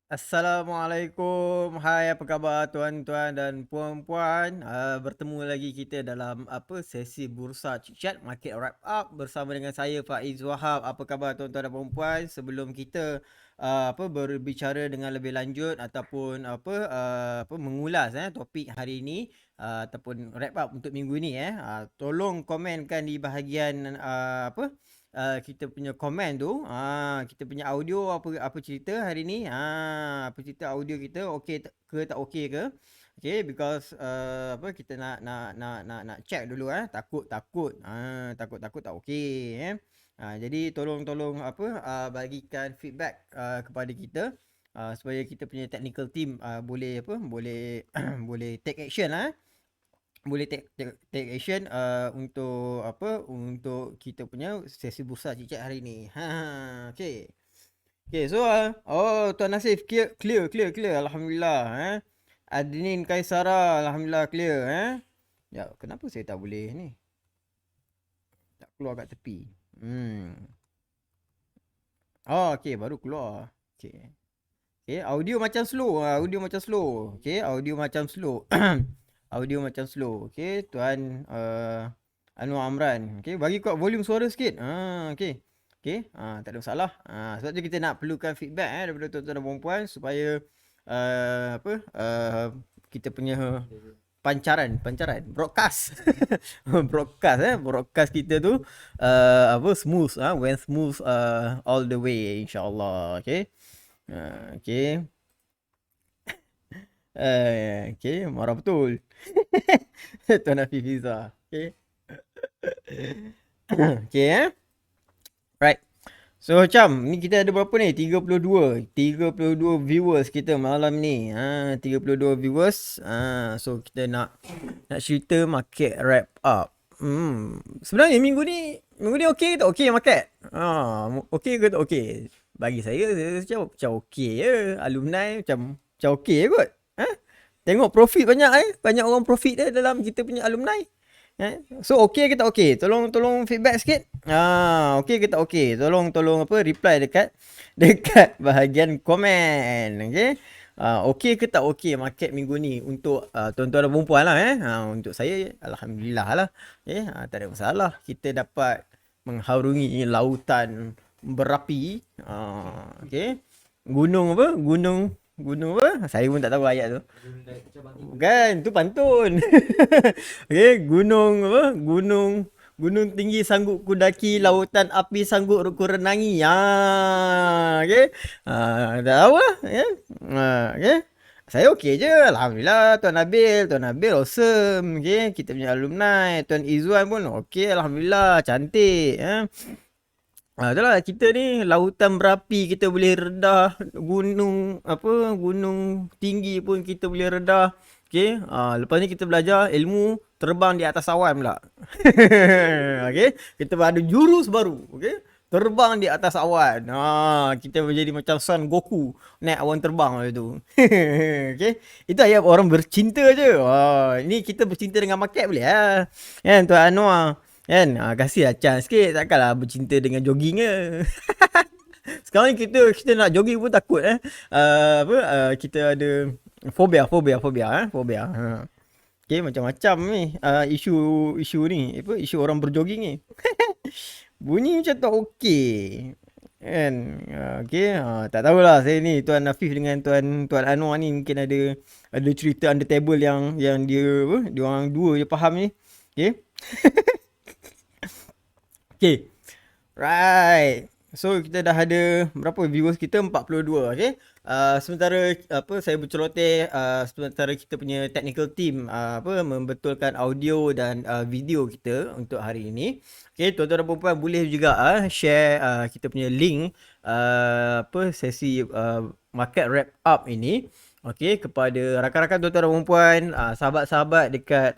Assalamualaikum. Hai, apa khabar tuan-tuan dan puan-puan? Bertemu lagi kita dalam sesi Bursa Chit Chat Market Wrap Up bersama dengan saya Faiz Wahab. Apa khabar tuan-tuan dan puan-puan? Sebelum kita berbicara dengan lebih lanjut ataupun mengulas topik hari ini ataupun wrap up untuk minggu ni tolong komenkan di bahagian kita punya komen tu, kita punya audio apa cerita hari ni, apa cerita audio kita okey ke tak okey ke. Okay, because kita nak check dulu takut takut tak okey jadi tolong bagikan feedback kepada kita supaya kita punya technical team boleh boleh take action boleh take action untuk kita punya sesi bursa cicak hari ni. Okey. Okey, so Tuan Nasif clear alhamdulillah Adnin Kaisara alhamdulillah clear Ya, kenapa saya tak boleh ni? Tak keluar kat tepi. Oh, okey, baru keluar. Okey. Okey, audio macam slow. Okey, audio macam slow. Audio macam slow. Okey, Tuan Anwar Amran. Okey, bagi kat volume suara sikit. Okey. Okey, tak ada masalah. Sebab tu kita nak perlukan feedback daripada tuan-tuan dan puan-puan supaya kita punya pancaran broadcast broadcast kita tu smooth went smooth all the way insyaallah. Okey. Okey. Okey, marah betul. Tuan Hafiza. Okey. Okey Right. So macam ni kita ada berapa ni? 32 viewers kita malam ni. 32 viewers. So kita nak cerita market wrap up. Sebenarnya minggu ni okey ke tak okey market? Okey ke tak okey? Bagi saya macam okey je. Alumni macam okey je kot. Tengok profit banyak banyak orang profit dalam kita punya alumni. So okey ke tak okey? Tolong feedback sikit. Okey ke tak okey? Tolong reply dekat bahagian komen. Okey. Okey ke tak okey market minggu ni untuk tuan-tuan dan puan-puan lah untuk saya alhamdulillah lah. Tak ada masalah. Kita dapat mengharungi lautan berapi. Okey. Gunung apa? Saya pun tak tahu ayat tu. Kan, tu pantun. Okey, gunung tinggi sanggup ku daki, lautan api sanggup ku renangi. Okey. Tak tahu lah, okey. Saya okey je, alhamdulillah. Tuan Nabil awesome. Okey, kita punya alumni, Tuan Izzuan pun okey, alhamdulillah, cantik itulah kita ni lautan berapi kita boleh redah, gunung tinggi pun kita boleh redah. Okey, lepas ni kita belajar ilmu terbang di atas awan pula. Okey, kita ada jurus baru, okey. Terbang di atas awan. Kita menjadi macam Son Goku naik awan terbang macam tu. Okey, itu ayat orang bercinta je. Ini kita bercinta dengan market boleh kan Tuan Anwar? Kan? Kasihlah chance sikit. Takkanlah bercinta dengan jogging ke. Sekarang ni kita nak jogging pun takut kita ada fobia. Okay, macam-macam ni isu ni. Isu orang berjogging ni. Bunyi macam tak okey. Kan? Okay. Tak tahulah saya ni Tuan Nafif dengan Tuan Anwar ni mungkin ada cerita under table yang dia orang dua je faham ni. Okay. Okay. Right. So kita dah ada berapa viewers kita? 42. Okay. Sementara saya berceloteh sementara kita punya technical team membetulkan audio dan video kita untuk hari ini. Okay, tuan-tuan dan puan-puan boleh juga share kita punya link sesi market wrap up ini. Okey, kepada rakan-rakan tuan-tuan dan puan-puan, sahabat-sahabat dekat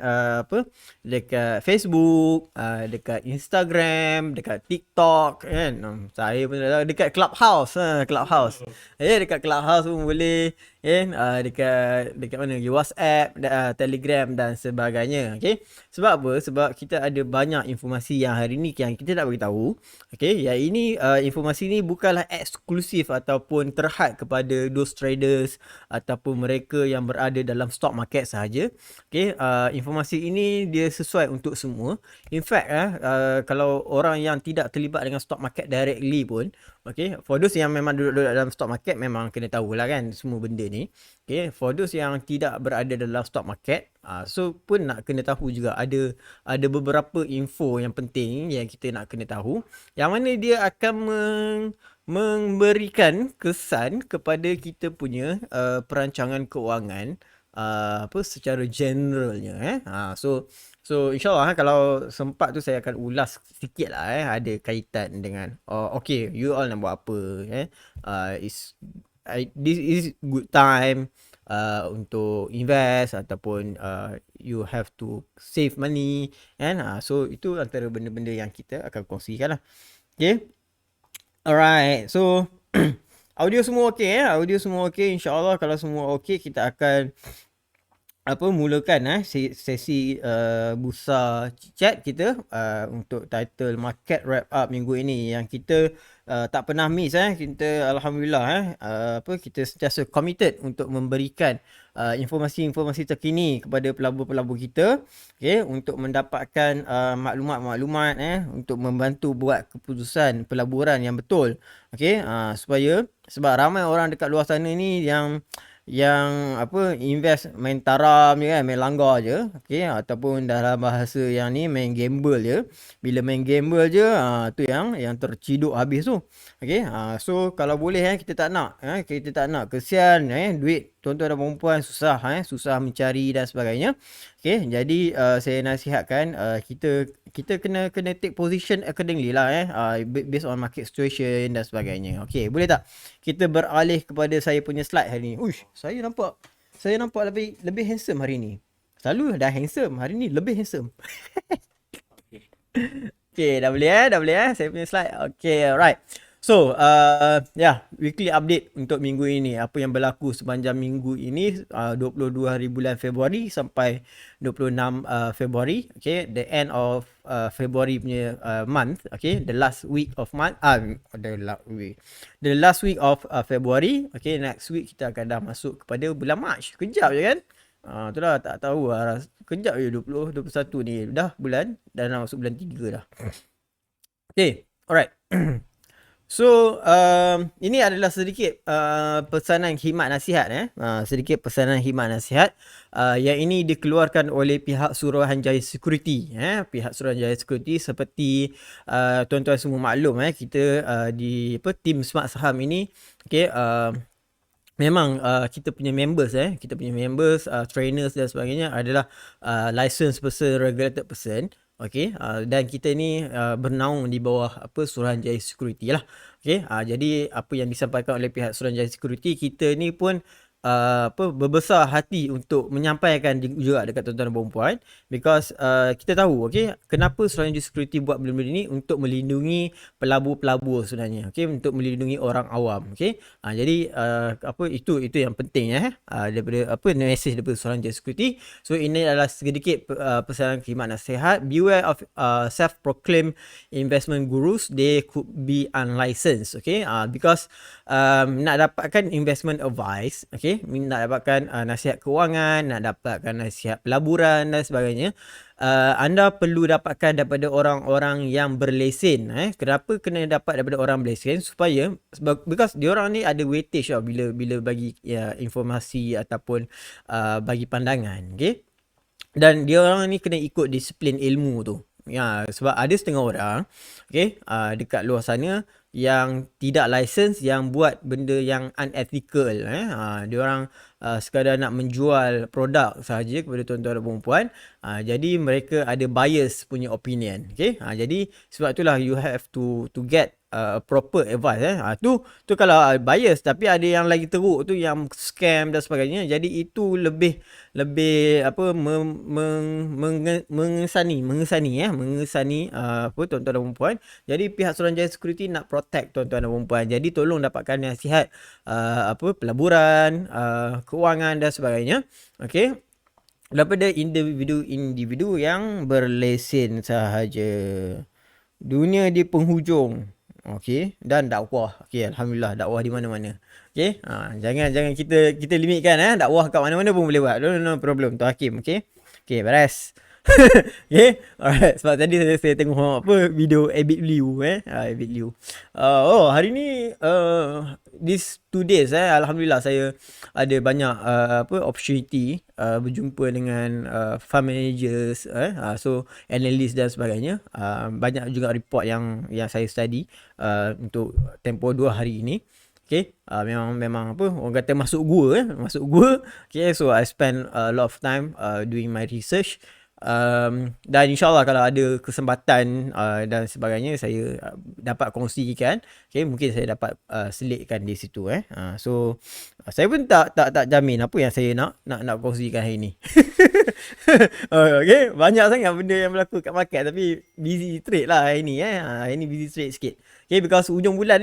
dekat Facebook, dekat Instagram, dekat TikTok kan. Saya pun dekat Clubhouse, dekat Clubhouse pun boleh. dekat mana lagi, WhatsApp, Telegram dan sebagainya. Okay, sebab apa? Sebab kita ada banyak informasi yang hari ni yang kita nak beritahu. Okay, yang ini informasi ni bukanlah eksklusif ataupun terhad kepada those traders ataupun mereka yang berada dalam stock market sahaja. Okay, informasi ini dia sesuai untuk semua. In fact, kalau orang yang tidak terlibat dengan stock market directly pun, okay, for those yang memang duduk dalam stock market memang kena tahulah kan semua benda ni. Okay, for those yang tidak berada dalam stock market, so pun nak kena tahu juga ada beberapa info yang penting yang kita nak kena tahu, yang mana dia akan memberikan kesan kepada kita punya perancangan keuangan secara generalnya. So insyaAllah kalau sempat tu saya akan ulas sikit lah ada kaitan dengan okay, you all nak buat apa this is good time untuk invest ataupun you have to save money kan. So itu antara benda-benda yang kita akan kongsikan lah. Okay, alright, so audio semua okay audio semua okay. InsyaAllah kalau semua okay, kita akan mulakan sesi bursa chat kita untuk title market wrap up minggu ini yang kita tak pernah miss kita alhamdulillah kita sentiasa committed untuk memberikan informasi-informasi terkini kepada pelabur-pelabur kita, okay, untuk mendapatkan maklumat-maklumat untuk membantu buat keputusan pelaburan yang betul, okay, sebab ramai orang dekat luar sana ni yang invest main taram je kan, main langgar je, okay, ataupun dalam bahasa yang ni main gamble je. Bila main gamble je tu yang terciduk habis tu. Okay, so kalau boleh kita tak nak kesian duit tuan-tuan dan puan-puan susah mencari dan sebagainya. Okay, jadi saya nasihatkan kita kena take position accordingly lah based on market situation dan sebagainya. Okay, boleh tak kita beralih kepada saya punya slide hari ni? Uish, saya nampak lebih handsome hari ni. Selalu dah handsome, hari ni lebih handsome. Okay, dah boleh saya punya slide. Okay, alright. So, weekly update untuk minggu ini. Apa yang berlaku sepanjang minggu ini, 22 hari bulan Februari sampai 26 Februari. Okay, the end of February punya month. Okay, the last week of month. The last week of February. Okay, next week kita akan dah masuk kepada bulan March. Kejap je kan? Itulah tak tahu lah. Kejap je 20, 21 ni. Dah bulan, dah nak masuk bulan 3 dah. Okay, alright. So, ini adalah sedikit pesanan khidmat nasihat sedikit pesanan khidmat nasihat yang ini dikeluarkan oleh pihak Suruhanjaya Security pihak Suruhanjaya Security. Seperti tuan-tuan semua maklum kita di tim Smart Saham ini, okay, memang kita punya members trainers dan sebagainya adalah licensed person, regulated person. Okay, dan kita ni bernaung di bawah Suruhanjaya Security lah. Okay, jadi apa yang disampaikan oleh pihak Suruhanjaya Security, kita ni pun berbesar hati untuk menyampaikan juga dekat tuan-tuan dan puan-puan, because kita tahu, okay, kenapa Suruhanjaya Security buat benda-benda ni, untuk melindungi pelabur-pelabur sebenarnya, okay, untuk melindungi orang awam, okay. Jadi itu yang penting daripada message daripada Suruhanjaya Security. So ini adalah sedikit pesanan khidmat nasihat. Beware of self-proclaimed investment gurus, they could be unlicensed, okay, because nak dapatkan investment advice, okay, nak dapatkan nasihat kewangan, nak dapatkan nasihat pelaburan dan sebagainya, anda perlu dapatkan daripada orang-orang yang berlesen. Kenapa kena dapat daripada orang berlesen? Supaya because diorang ni ada weightage bila bagi informasi ataupun bagi pandangan, okay. Dan diorang ni kena ikut disiplin ilmu tu. Sebab ada setengah orang, okay, dekat luar sana yang tidak license, yang buat benda yang unethical. Diorang sekadar nak menjual produk sahaja kepada tuan-tuan dan puan-puan. Jadi mereka ada bias punya opinion. Okay, jadi sebab itulah you have to get proper advice. Tu kalau bias, tapi ada yang lagi teruk tu yang scam dan sebagainya. Jadi itu lebih mengesani tuan-tuan dan puan-puan. Jadi pihak Suruhanjaya Security nak protect tuan-tuan dan puan-puan. Jadi tolong dapatkan nasihat pelaburan, kewangan dan sebagainya. Okey, daripada individu-individu yang berlesen sahaja. Dunia di penghujung. Okey, dan dakwah. Okey, alhamdulillah dakwah di mana-mana. Okey, jangan kita limitkan dakwah kat mana-mana pun boleh buat. No problem Tuan Hakim. Okey. Okey, beres. Okay, alright. Sebab tadi saya tengok video Abid Liu Abid Liu. Hari ni these 2 days alhamdulillah saya ada banyak opportunity berjumpa dengan fund managers, so analyst dan sebagainya. Banyak juga report yang saya study untuk tempoh 2 hari ini. Okay, memang orang kata masuk gua. Okay, so I spend a lot of time doing my research. Dan insyaAllah kalau ada kesempatan dan sebagainya saya dapat kongsikan. Okay, mungkin saya dapat selitkan di situ. So saya pun tak jamin apa yang saya nak kongsikan hari ni. Okay, banyak sangat benda yang berlaku kat market, tapi busy trade lah hari ni. Hari ni busy trade sikit. Okay, because hujung bulan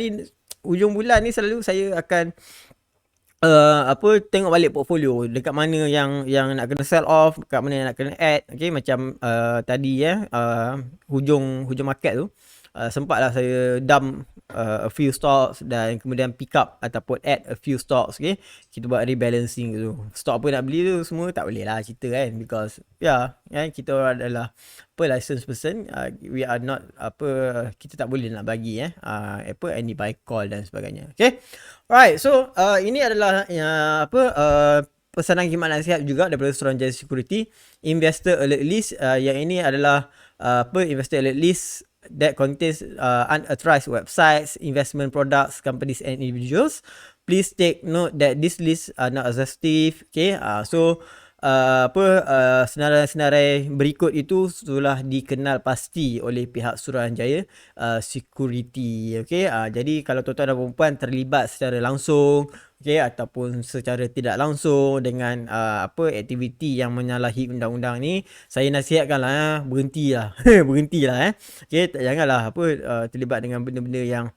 ni selalu saya akan tengok balik portfolio dekat mana yang nak kena sell off, dekat mana yang nak kena add. Okay, macam tadi hujung market tu sempatlah saya dump a few stocks dan kemudian pick up ataupun add a few stocks. Okay, kita buat rebalancing tu. Stok apa nak beli tu semua tak boleh lah cerita kan, because kita adalah license person. We are not kita tak boleh nak bagi any buy call dan sebagainya. Okay, alright. So ini adalah pesanan khidmat nasihat juga daripada Suruhanjaya Security Investor Alert List. Yang ini adalah Investor Alert List that contains unauthorized websites, investment products, companies and individuals. Please take note that this list are not exhaustive. Okay, so senarai-senarai berikut itu telah dikenal pasti oleh pihak Suruhanjaya Security. Okay, jadi kalau tuan-tuan dan puan-puan terlibat secara langsung, okay, ataupun secara tidak langsung dengan aktiviti yang menyalahi undang-undang ni, saya nasihatkanlah berhentilah. Berhentilah. Okay, janganlah terlibat dengan benda-benda yang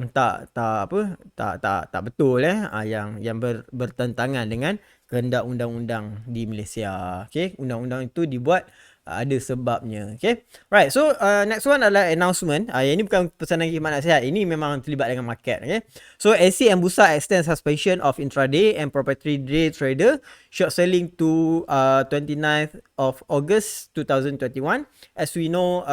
tak betul yang bertentangan dengan kehendak undang-undang di Malaysia. Okay, undang-undang itu dibuat ada sebabnya. Okay, right. So next one adalah announcement. Ini bukan pesanan khidmat nasihat, ini memang terlibat dengan market. Okay, so SC and Bursa extend suspension of intraday and proprietary day trader short selling to 29th of August 2021. As we know,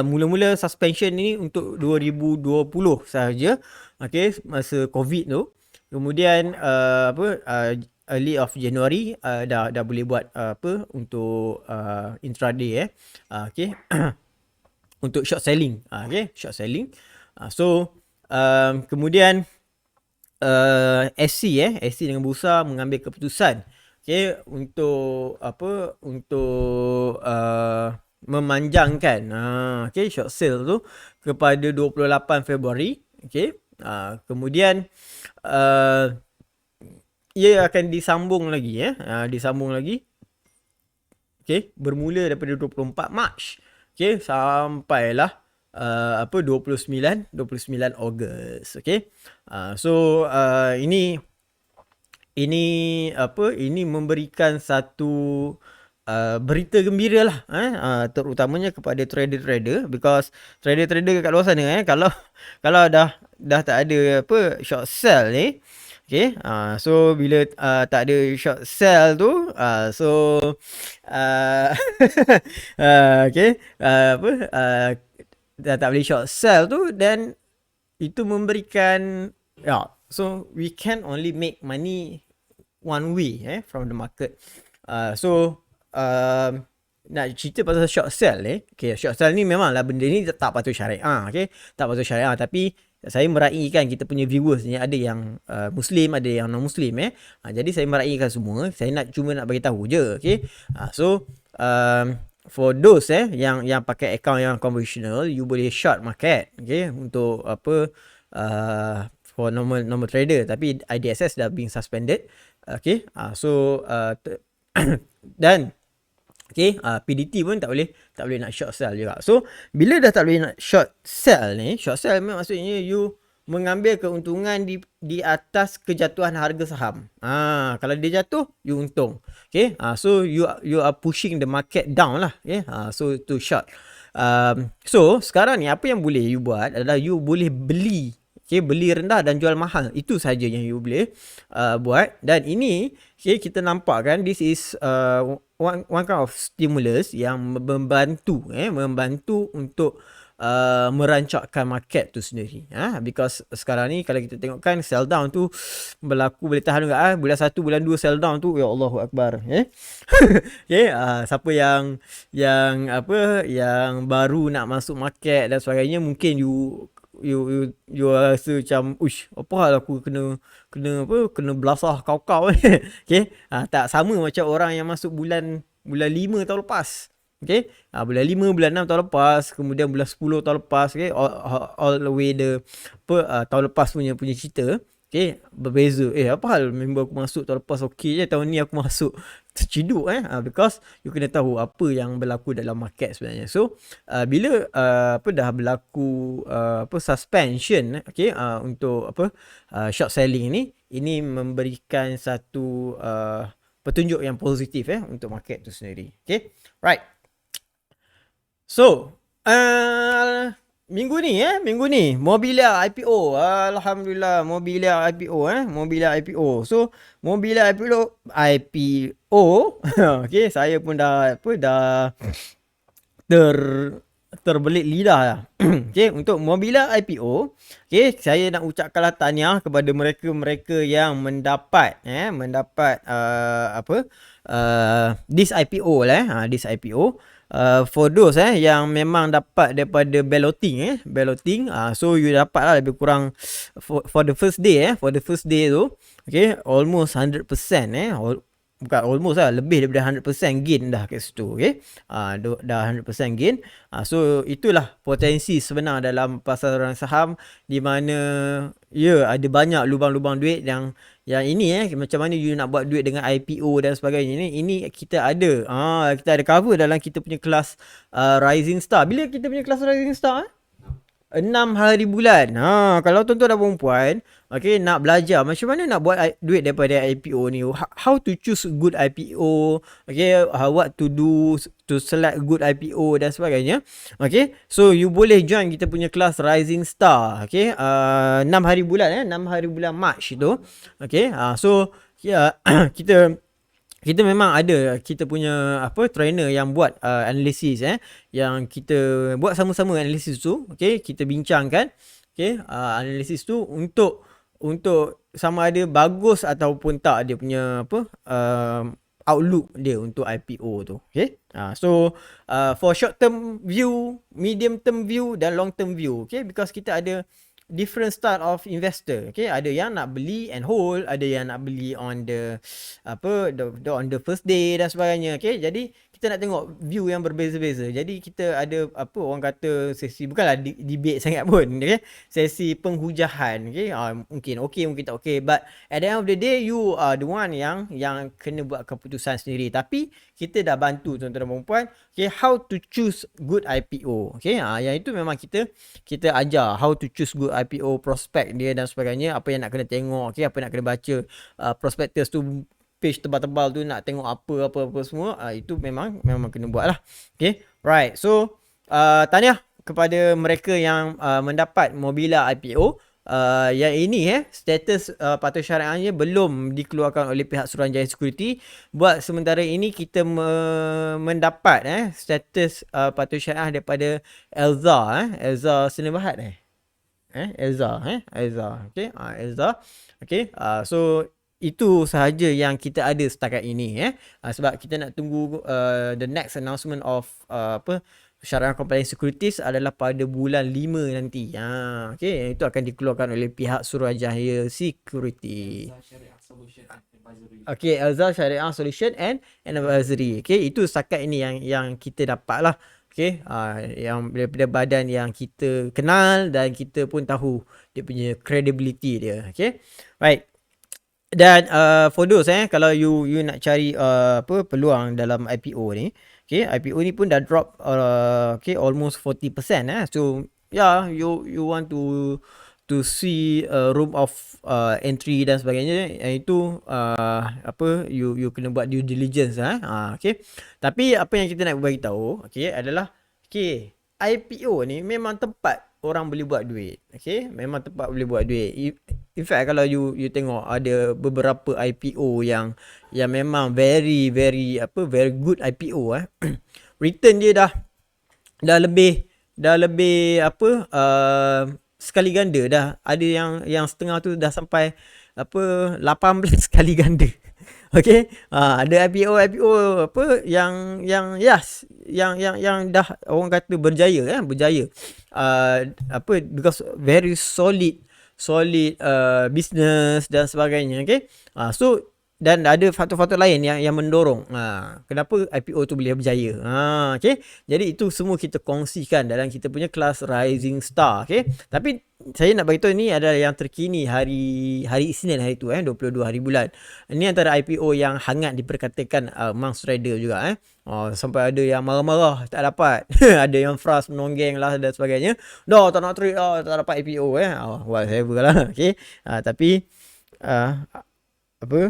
mula-mula suspension ni untuk 2020 sahaja. Okay, masa COVID tu. Kemudian early of January dah boleh buat untuk intraday okay. Untuk short selling. Okay, short selling. So kemudian SC dengan Bursa mengambil keputusan, okay, untuk memanjangkan okay, short sale tu kepada 28 Februari. Okay, kemudian ia akan disambung lagi okay, bermula daripada 24 Mac, okay, sampailah 29 Ogos. Okay, so ini memberikan satu berita gembira lah, terutamanya kepada trader-trader, because trader-trader kat luar sana kalau dah tak ada short sell ni, okay, so bila tak ada short sell tu, okay, dah tak boleh short sell tu, dan itu memberikan so we can only make money one way from the market. So nak cerita pasal short sell okay, short sell ni memanglah benda ni tak patut syariah, okay, tak patut syariah, tapi saya meraihkan kita punya viewers ni ada yang Muslim, ada yang non Muslim jadi saya meraihkan semua, saya cuma nak bagi tahu je. Okay, so for those yang pakai account yang conventional, you boleh short market, okay, untuk for normal trader, tapi IDSS dah being suspended. Okay, so dan Okay, PDT pun tak boleh nak short sell juga. So, bila dah tak boleh nak short sell ni, short sell maksudnya you mengambil keuntungan di atas kejatuhan harga saham. Kalau dia jatuh, you untung. Okay, so you are pushing the market down lah. Okay, so to short. So, sekarang ni apa yang boleh you buat adalah you boleh beli. Okay, beli rendah dan jual mahal. Itu sahaja yang you boleh buat. Dan ini, okay, kita nampak kan, this is one kind of stimulus yang membantu untuk merancakkan market tu sendiri. Because sekarang ni kalau kita tengok kan, sell down tu berlaku, boleh tahan juga. Bulan 1, bulan 2 sell down tu, ya Allahu Akbar. Okay, siapa yang baru nak masuk market dan sebagainya, mungkin you rasa macam apa hal aku kena belasah kau okay, tak sama macam orang yang masuk bulan 5 tahun lepas. Okay, bulan 5, bulan 6 tahun lepas, kemudian bulan 10 tahun lepas, okay, all the way tahun lepas punya cerita. Okay, berbeza. Apa hal member aku masuk tahun lepas okey je, tahun ni aku masuk terciduk because you kena tahu apa yang berlaku dalam market sebenarnya. So bila dah berlaku suspension, okay, untuk short selling ini memberikan satu petunjuk yang positif untuk market tu sendiri. Okay, right. So minggu ni Mobilia IPO. Alhamdulillah, Mobilia IPO. So Mobilia IPO okay, saya pun dah terbelit lidah lah. Okay, untuk Mobilia IPO, okay, saya nak ucapkanlah tahniah kepada mereka yang mendapat this IPO lah. This IPO. For those yang memang dapat daripada balloting, so you dapat lah lebih kurang for the first day tu, okay, almost 100%, bukan almost lah, lebih daripada 100% gain dah kat situ. Okay, dah 100% gain. So itulah potensi sebenar dalam pasaran saham, di mana ada banyak lubang-lubang duit yang ini macam mana you nak buat duit dengan IPO dan sebagainya. Ini kita ada cover dalam kita punya kelas Rising Star. Bila kita punya kelas Rising Star 6 hari bulan. Kalau tuan-tuan dan puan-puan, okay, nak belajar macam mana nak buat duit daripada IPO ni, how to choose good IPO, okay, what to do to select good IPO dan sebagainya. Okay, so you boleh join kita punya kelas Rising Star. Okay, 6 hari bulan 6 hari bulan March itu. Okay, so kita memang ada kita punya trainer yang buat analisis yang kita buat sama-sama analisis tu. Okay, kita bincangkan, okay, analisis tu untuk sama ada bagus ataupun tak dia punya outlook dia untuk IPO tu. Okay, so for short term view, medium term view dan long term view. Okay, because kita ada different style of investor. Okay, ada yang nak beli and hold, ada yang nak beli on the on the first day dan sebagainya. Okay, jadi kita nak tengok view yang berbeza-beza. Jadi kita ada orang kata sesi, bukanlah debate sangat pun, okay, sesi penghujahan. Okay, mungkin okey, mungkin tak okey, but at the end of the day you are the one yang kena buat keputusan sendiri. Tapi kita dah bantu tuan-tuan dan puan-puan, okay, how to choose good IPO. Okay, yang itu memang kita ajar how to choose good IPO, prospek dia dan sebagainya, apa yang nak kena tengok, okay, apa yang nak kena baca, prospectus tu, page tebal-tebal tu nak tengok apa semua, itu memang kena buat lah. Okay, right. So tahniah kepada mereka yang mendapat Mobilia IPO. Yang ini status patuh syariahnya belum dikeluarkan oleh pihak Suruhanjaya Security. Buat sementara ini kita mendapat status patuh syariah daripada Elza Sdn Bhd. Elza. Okay, Elza. Okay, so itu sahaja yang kita ada setakat ini sebab kita nak tunggu the next announcement of Syariah Compliance Securities adalah pada bulan 5 nanti. Okay, itu akan dikeluarkan oleh pihak Suruhanjaya Security. Okay, Elza Syariah Solution and Advisory. Okay, itu setakat ini yang kita dapat lah. Okay, yang daripada badan yang kita kenal dan kita pun tahu dia punya credibility dia. Okay, right. Dan for those kalau you nak cari peluang dalam IPO ni, Okay, IPO ni pun dah drop okay, almost 40%. So yeah, you want to see room of entry dan sebagainya, itu apa, you kena buat due diligence. Okay. Tapi apa yang kita nak bagi tahu, okay, adalah okay, IPO ni memang tempat orang boleh buat duit. Okay, memang tempat boleh buat duit. In fact, kalau you tengok ada beberapa IPO yang memang very good IPO, return dia dah lebih apa, sekali ganda dah. Ada yang setengah tu dah sampai apa 18 kali ganda. Okay, ada IPO apa yang yes, yang dah orang kata berjaya, apa, because very solid business dan sebagainya. Okay, so dan ada faktor-faktor lain yang mendorong kenapa IPO tu boleh berjaya. Okay, jadi itu semua kita kongsikan dalam kita punya kelas Rising Star. Okay, tapi saya nak beritahu ni adalah yang terkini hari Isnin hari tu, 22 hari bulan. Ini antara IPO yang hangat diperkatakan amongst trader juga. Sampai ada yang marah-marah tak dapat. Ada yang frust menonggeng lah dan sebagainya. Dah tak nak trade, tak dapat IPO. Whatever lah. Okay, tapi apa,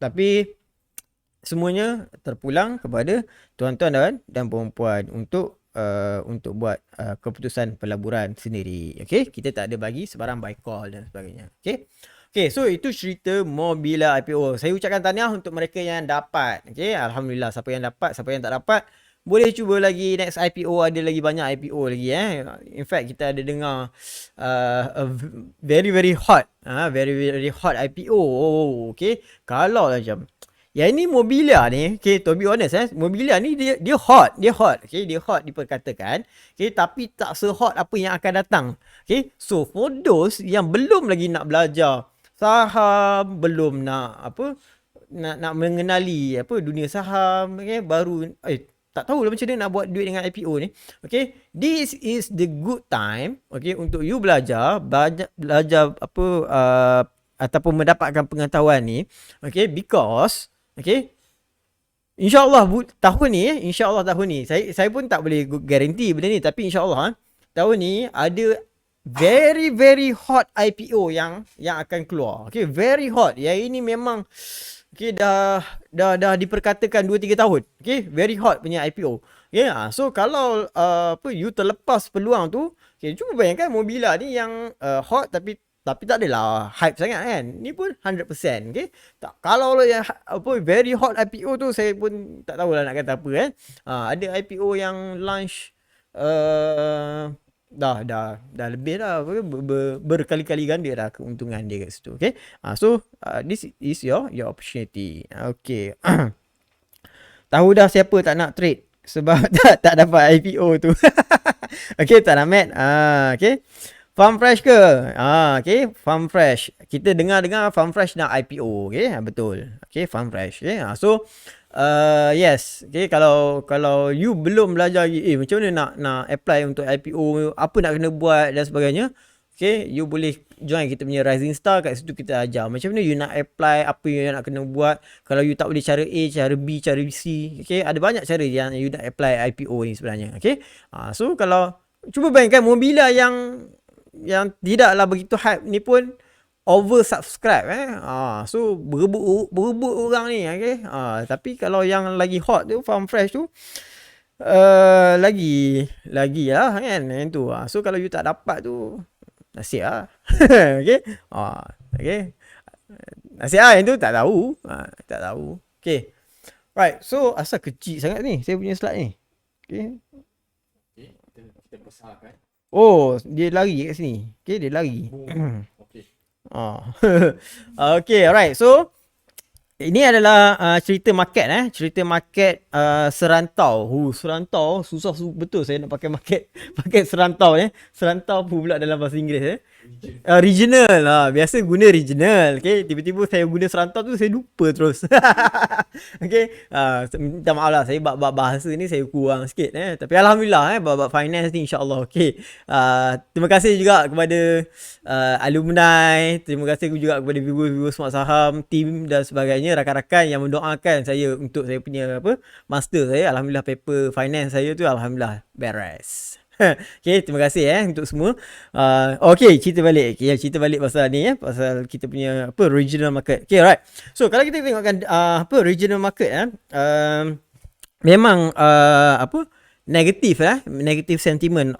tapi semuanya terpulang kepada tuan-tuan dan puan-puan untuk buat keputusan pelaburan sendiri. Okay, kita tak ada bagi sebarang buy call dan sebagainya. Okay, so itu cerita Mobila IPO. Saya ucapkan tahniah untuk mereka yang dapat. Okay, alhamdulillah. Siapa yang dapat, siapa yang tak dapat, boleh cuba lagi next IPO. Ada lagi banyak IPO lagi. In fact, kita ada dengar a very hot IPO. Okay, kalau macam yang ini Mobila ni, okay, to be honest, Mobila ni dia hot. Okay, dia hot diperkatakan. Okay, tapi tak se-hot apa yang akan datang. Okay, so for those yang belum lagi nak belajar saham, belum nak apa, nak mengenali apa dunia saham, okay, baru tak tahu lah macam mana nak buat duit dengan IPO ni. Okay, this is the good time, okay, untuk you belajar apa ataupun mendapatkan pengetahuan ni. Okay, because okay, InsyaAllah tahun ni saya pun tak boleh guarantee benda ni, tapi insyaAllah tahun ni ada very hot IPO yang akan keluar. Okay, very hot. Yang ini memang okay, dah diperkatakan 2-3 tahun. Okay, very hot punya IPO. Okay, so kalau apa, you terlepas peluang tu, okay, cuba bayangkan Mobila ni yang hot tapi tak adalah hype sangat kan. Ni pun 100%. Okay, tak, kalau yang apa very hot IPO tu, saya pun tak tahulah nak kata apa kan. Ada IPO yang launch dah lebih dah berkali-kali ganda dah keuntungan dia kat situ. Okay, so this is your opportunity. Okay. Tahu dah siapa tak nak trade sebab tak dapat IPO tu. Okay, tak nak mat. Okay, Farm Fresh ke? Okay, Farm Fresh. Kita dengar Farm Fresh nak IPO. Okay, betul. Okay, Farm Fresh. Okay, so yes. Okay, kalau you belum belajar lagi, macam mana nak apply untuk IPO, apa nak kena buat dan sebagainya. Okay, you boleh join kita punya Rising Star. Kat situ kita ajar macam mana you nak apply, apa yang nak kena buat. Kalau you tak boleh cara A, cara B, cara C. Okay, ada banyak cara yang you nak apply IPO ni sebenarnya. Okay, so kalau cuba bayangkan Mobila yang tidaklah begitu hype ni pun oversubscribe. So berebut orang ni. Okay, tapi kalau yang lagi hot tu, Farm Fresh tu, lagi lah kan yang tu. So kalau you tak dapat tu, nasib lah. Okay, okay, nasib lah yang tu, tak tahu. Okay, right, so asal kecil sangat ni saya punya slide ni. Okay, kita besarkan. Oh, dia lari kat sini. Okay, dia lari. Okay. Okay, alright. So ini adalah cerita market. Cerita market serantau. Serantau susah betul saya nak pakai market serantau. Serantau pula dalam bahasa Inggeris. Regional lah. Biasa guna regional. Okay. Tiba-tiba saya guna serantau tu saya lupa terus. Okay. Minta maaf lah. Saya bab bahasa ni saya kurang sikit. Tapi Alhamdulillah bab finance ni insyaAllah. Okay. Terima kasih juga kepada alumni. Terima kasih juga kepada viewer-viewer Smart Saham, team dan sebagainya. Rakan-rakan yang mendoakan saya untuk saya punya master saya. Alhamdulillah paper finance saya tu Alhamdulillah beres. Okay, terima kasih untuk semua. Okay, cerita balik. Okay, cerita balik pasal ni pasal kita punya regional market. Okay, right. So, kalau kita tengokkan regional market memang negatif negative sentiment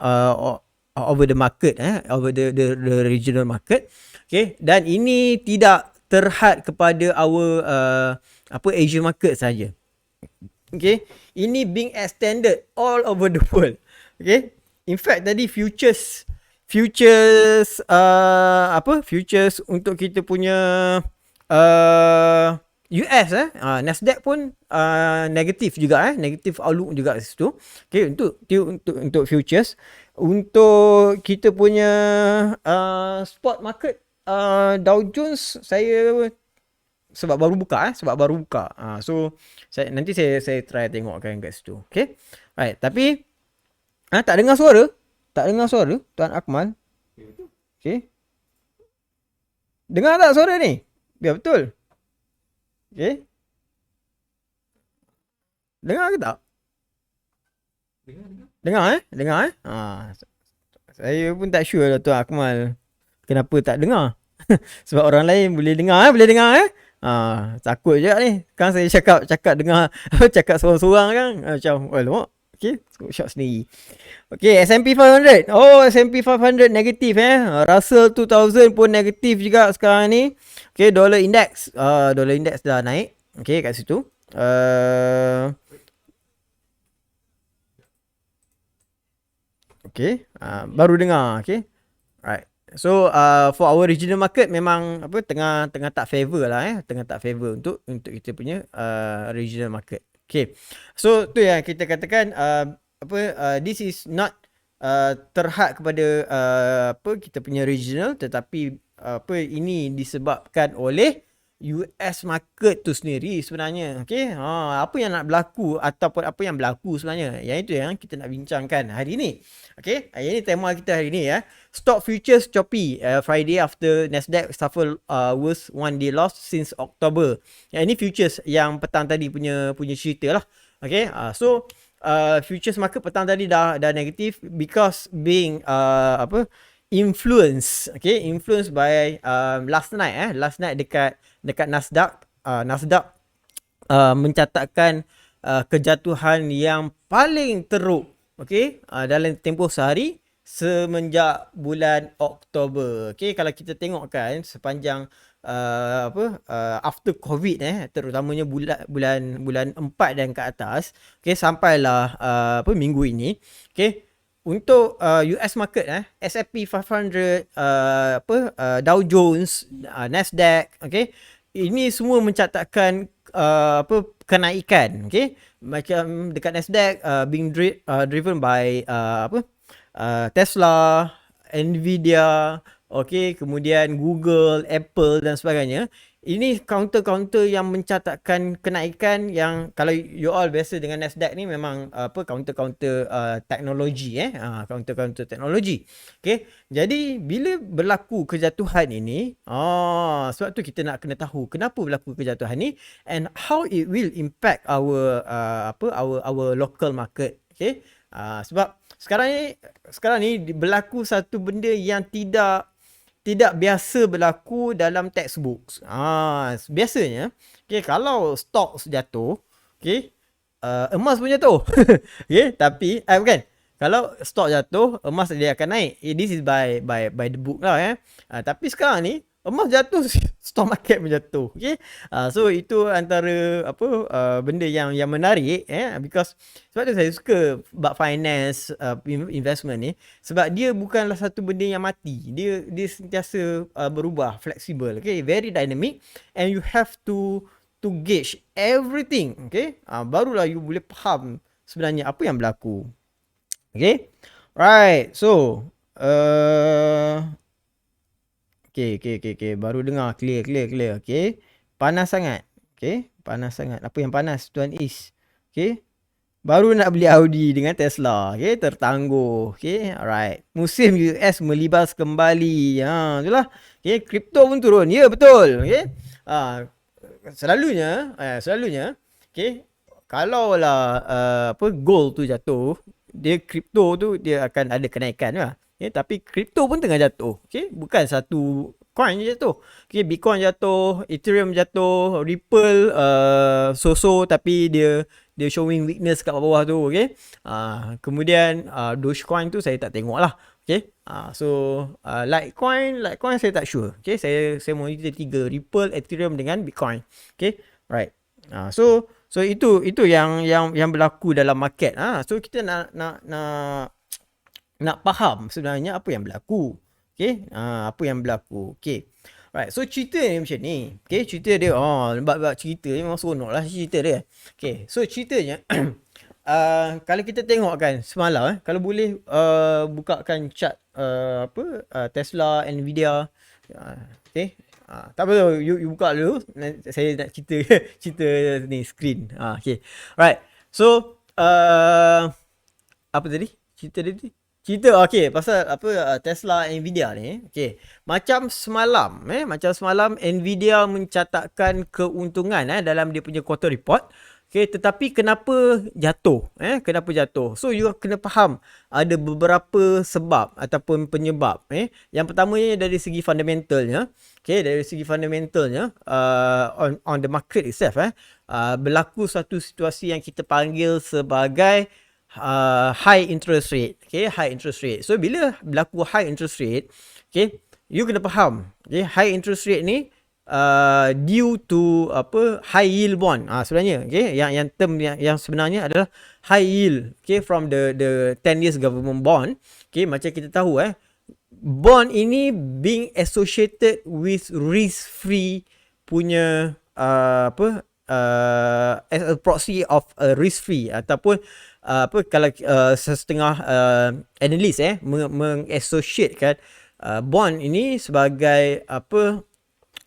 over the market over the regional market. Okay, dan ini tidak terhad kepada our Asian market saja. Okay, ini being extended all over the world. Okay, in fact tadi futures untuk kita punya US Nasdaq pun negatif juga negatif outlook juga di situ. Okay, untuk futures. Untuk kita punya spot market Dow Jones saya sebab baru buka so nanti saya try tengokkan kat situ. Okay, right. Tapi tak dengar suara Tuan Akmal. Okay, dengar tak suara ni? Biar betul. Okay, dengar ke tak? Dengar. Saya pun tak sure lah Tuan Akmal kenapa tak dengar. Sebab orang lain boleh dengar takut je ni. Kan saya cakap dengar cakap seorang-seorang kan macam alamak. Okay, shot sendiri. Okay, S&P 500. S&P 500 negatif Russell 2000 pun negatif juga sekarang ni. Okay, dollar index dah naik. Okay, kat situ. Okay, baru dengar. Okay, right. So for our regional market memang tengah tak favor lah tengah tak favor untuk kita punya regional market. Okay, so tu yang kita katakan this is not terhad kepada kita punya regional, tetapi ini disebabkan oleh US market tu sendiri sebenarnya. Okay, apa yang nak berlaku ataupun apa yang berlaku sebenarnya, yang itu yang kita nak bincangkan hari ini. Okay, ini tema kita hari ini Stock futures choppy Friday after Nasdaq suffer worst one day loss since October. Ini futures yang petang tadi punya cerita lah. Okay, so futures market petang tadi dah negatif because being influenced by last night dekat Nasdaq mencatatkan kejatuhan yang paling teruk dalam tempoh sehari semenjak bulan Oktober. Okay, kalau kita tengokkan sepanjang after COVID terutamanya bulan 4 dan ke atas, okay, sampailah minggu ini, okay, untuk US market S&P 500 Dow Jones, Nasdaq, okay, ini semua mencatatkan kenaikan, okay, macam dekat Nasdaq being driven by Tesla, Nvidia, okay, kemudian Google, Apple dan sebagainya. Ini counter yang mencatatkan kenaikan yang kalau you all biasa dengan Nasdaq ni memang counter teknologi counter teknologi. Okay, jadi bila berlaku kejatuhan ini, sebab tu kita nak kena tahu kenapa berlaku kejatuhan ni and how it will impact our local market. Okay, sebab sekarang ni berlaku satu benda yang tidak biasa berlaku dalam textbooks. Biasanya, okay, kalau stok jatuh, okay, emas pun jatuh. Okay, tapi bukan. Kalau stok jatuh, emas dia akan naik. This is by the book lah tapi sekarang ni emas jatuh, stock market pun jatuh. Okay, so itu antara benda yang menarik because sebab tu saya suka bab finance investment ni, sebab dia bukanlah satu benda yang mati. Dia sentiasa berubah, fleksibel, okay, very dynamic, and you have to gauge everything, okay, barulah you boleh faham sebenarnya apa yang berlaku. Okay, right. So Okay. Baru dengar. Clear. Okay. Panas sangat. Okay. Panas sangat. Apa yang panas, Tuan Is? Okay. Baru nak beli Audi dengan Tesla. Okay. Tertangguh. Okay. Alright. Musim US melibas kembali. Itulah. Okay. Kripto pun turun. Ya, betul. Okay. Selalunya. Okay. Kalau lah gold tu jatuh, kripto tu dia akan ada kenaikan lah. Okay, tapi kripto pun tengah jatuh. Okay, bukan satu coin je jatuh. Okay, Bitcoin jatuh, Ethereum jatuh, Ripple so-so tapi dia showing weakness kat bawah tu. Okay, kemudian Dogecoin tu saya tak tengok lah. Okay, so Litecoin saya tak sure. Okay, saya monitor 3, Ripple, Ethereum dengan Bitcoin. Okay, right. So itu yang berlaku dalam market. So kita nak faham sebenarnya apa yang berlaku. Okay. Apa yang berlaku. Okay. Right. So cerita ni macam ni. Okay. Cerita dia. Bab cerita ni memang seronok lah cerita dia. Okay. So ceritanya. Kalau kita tengok kan semalam. Kalau boleh bukakan chart Tesla, Nvidia. Okay. Tak apa, you buka dulu. Saya nak cerita ni screen. Okay. Right. So apa tadi? Cerita okay pasal Tesla, Nvidia ni. Okay. Macam semalam Nvidia mencatatkan keuntungan dalam dia punya quarter report. Okay, tetapi kenapa jatuh? Kenapa jatuh? So you kena faham ada beberapa sebab ataupun penyebab. Yang pertamanya dari segi fundamentalnya. Okay, dari segi fundamentalnya on the market itself berlaku satu situasi yang kita panggil sebagai high interest rate. Okay, high interest rate. So bila berlaku high interest rate, okay, you kena faham. Okay, high interest rate ni due to high yield bond. Sebenarnya okay, yang term yang sebenarnya adalah high yield, okay, from the 10 years government bond. Okay, macam kita tahu bond ini being associated with risk free punya as a proxy of risk free ataupun kalau setengah analyst mengassociatekan bond ini sebagai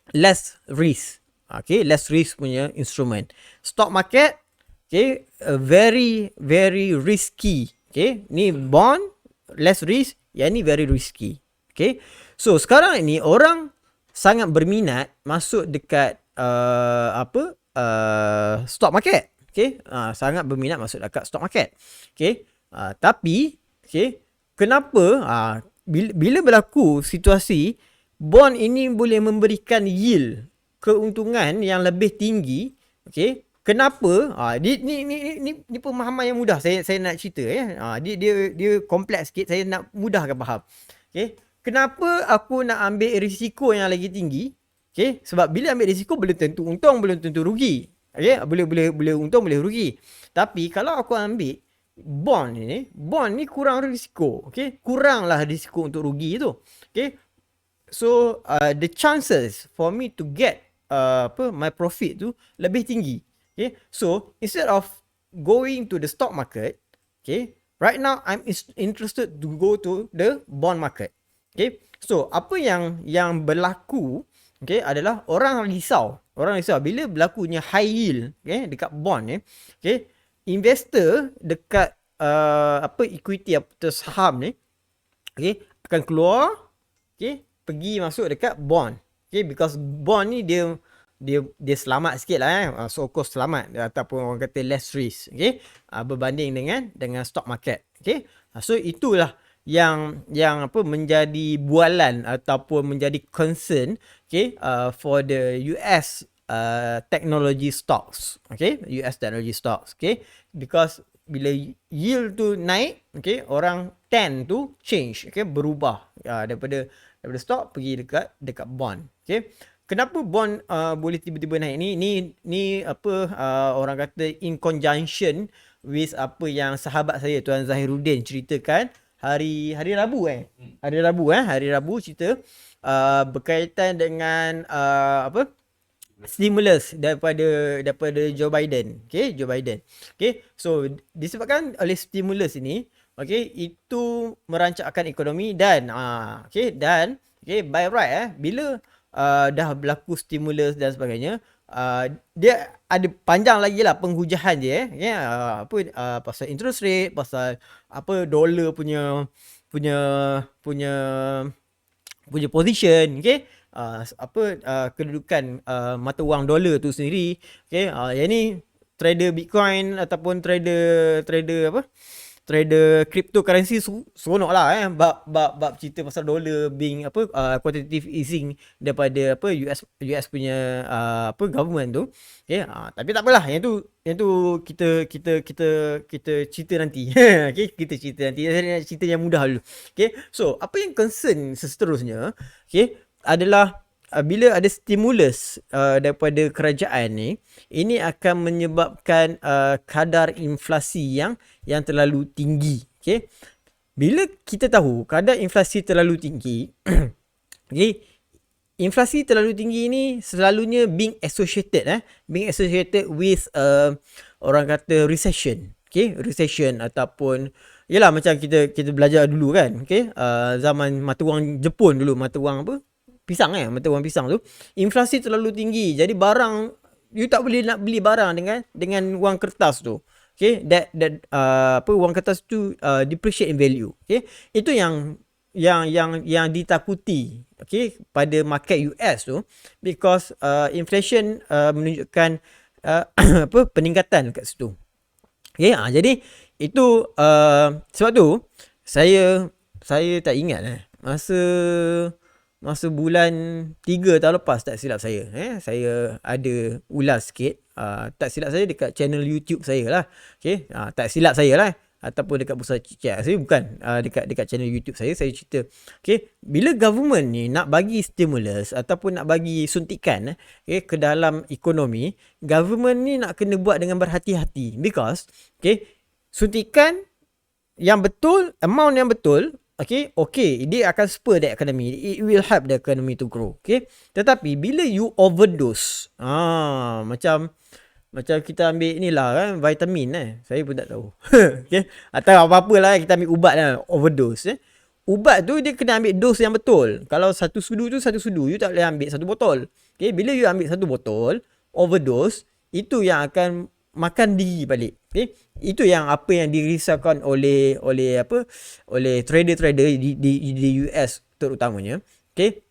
less risk. Okay, less risk punya instrument. Stock market, okay, very very risky. Okay, ni bond less risk, yang ni very risky. Okay, so sekarang ni orang sangat berminat masuk dekat stock market. Okay, sangat berminat masuk dekat stock market. Okay, tapi okay, kenapa bila berlaku situasi bond ini boleh memberikan yield keuntungan yang lebih tinggi? Okay, kenapa? Ni pemahaman yang mudah saya nak cerita dia kompleks sikit, saya nak mudahkan faham. Okay, kenapa aku nak ambil risiko yang lagi tinggi? Okay, sebab bila ambil risiko belum tentu untung, belum tentu rugi. Okay, boleh untung, boleh rugi. Tapi kalau aku ambil bond ni kurang risiko. Okay, kuranglah risiko untuk rugi tu. Okay, so the chances for me to get my profit tu lebih tinggi. Okay, so instead of going to the stock market, okay, right now I'm interested to go to the bond market. Okay, so apa yang berlaku, okay, adalah orang risau bila berlakunya high yield, okay, dekat bond okay, investor dekat equity atau saham ni, okay, akan keluar, okay, pergi masuk dekat bond. Okay, because bond ni dia selamat sikit lah so cost selamat ataupun orang kata less risk, okay, berbanding dengan stock market. Okay, so itulah yang menjadi bualan ataupun menjadi concern, okay, for the US technology stocks. Okay, US technology stocks. Okay, because bila yield tu naik, okay, orang tend to change, okay, berubah daripada stock pergi dekat bond. Okay, kenapa bond boleh tiba-tiba naik ni orang kata in conjunction with apa yang sahabat saya Tuan Zahiruddin ceritakan hari Rabu hari Rabu cerita berkaitan dengan stimulus daripada Joe Biden. Okay, Joe Biden. Okay, so disebabkan oleh stimulus ini, okay, itu merancakkan ekonomi dan Okay, by right bila dah berlaku stimulus dan sebagainya, dia ada panjang lagi lah penghujahan dia pasal interest rate, pasal dolar punya punya punya position, okay. Kedudukan mata wang dolar tu sendiri, okay. Yang ni trader Bitcoin ataupun trader cryptocurrency seronok lah bab cerita pasal dolar being quantitative easing daripada US punya government tu, okay. Tapi tak apalah, yang tu kita cerita nanti. Okay, kita cerita nanti. Saya nak cerita yang mudah dulu. Okay, so apa yang concern seterusnya, okay, adalah bila ada stimulus daripada kerajaan ni, ini akan menyebabkan kadar inflasi yang terlalu tinggi. Okay, bila kita tahu kadar inflasi terlalu tinggi, okay, inflasi terlalu tinggi ni selalunya being associated with orang kata recession. Okay, recession ataupun yalah macam kita belajar dulu kan, okay, zaman mata wang Jepun dulu, mata wang mata wang pisang tu, inflasi terlalu tinggi, jadi barang you tak boleh nak beli barang dengan wang kertas tu. Okay, that wang kertas tu depreciate in value. Okay, itu yang ditakuti, okay, pada market US tu, because inflation menunjukkan peningkatan kat situ. Okay, jadi itu sebab tu saya tak ingat masa bulan 3 tahun lepas, tak silap saya, saya ada ulas sikit, tak silap saya dekat channel YouTube saya lah. Okay, tak silap saya lah, ataupun dekat Bursa Cicak saya, bukan, dekat channel YouTube saya cerita. Okay, bila government ni nak bagi stimulus ataupun nak bagi suntikan ke dalam ekonomi, government ni nak kena buat dengan berhati-hati, because okay, suntikan yang betul, amount yang betul, okay, dia akan spur the economy, it will help the economy to grow. Okay, tetapi bila you overdose, macam kita ambil ni lah kan, vitamin saya pun tak tahu. Okay, atau apa-apa lah, kita ambil ubat lah, overdose. Ubat tu dia kena ambil dos yang betul. Kalau satu sudu, you tak boleh ambil satu botol. Okay, bila you ambil satu botol, overdose, itu yang akan makan diri balik. Okay, itu yang dirisaukan oleh trader-trader di US terutamanya. Okay,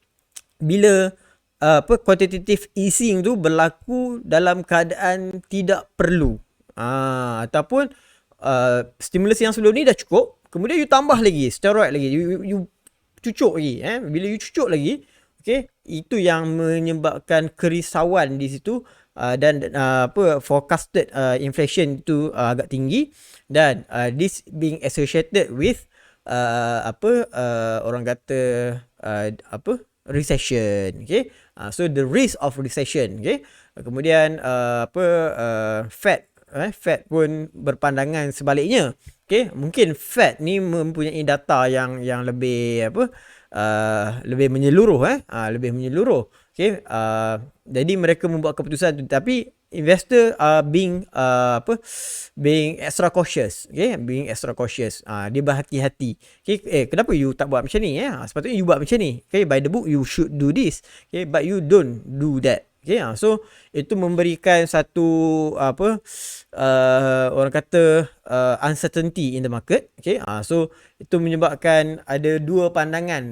bila quantitative easing tu berlaku dalam keadaan tidak perlu, ataupun stimulus yang sebelum ni dah cukup, kemudian you tambah lagi steroid lagi, you cucuk lagi, bila you cucuk lagi, okay, itu yang menyebabkan kerisauan di situ, dan forecasted inflation itu agak tinggi, dan this being associated with orang kata recession. Okay, so the risk of recession. Okay, kemudian Fed pun berpandangan sebaliknya. Okay, mungkin Fed ni mempunyai data yang lebih lebih menyeluruh, lebih menyeluruh. Okay, jadi mereka membuat keputusan tu, tapi investor being extra cautious. Okay, being extra cautious, dia berhati-hati. Okay, kenapa you tak buat macam ni? Sepatutnya you buat macam ni. Okay, by the book you should do this. Okay, but you don't do that. Okay, so itu memberikan satu orang kata uncertainty in the market. Okay, so itu menyebabkan ada dua pandangan,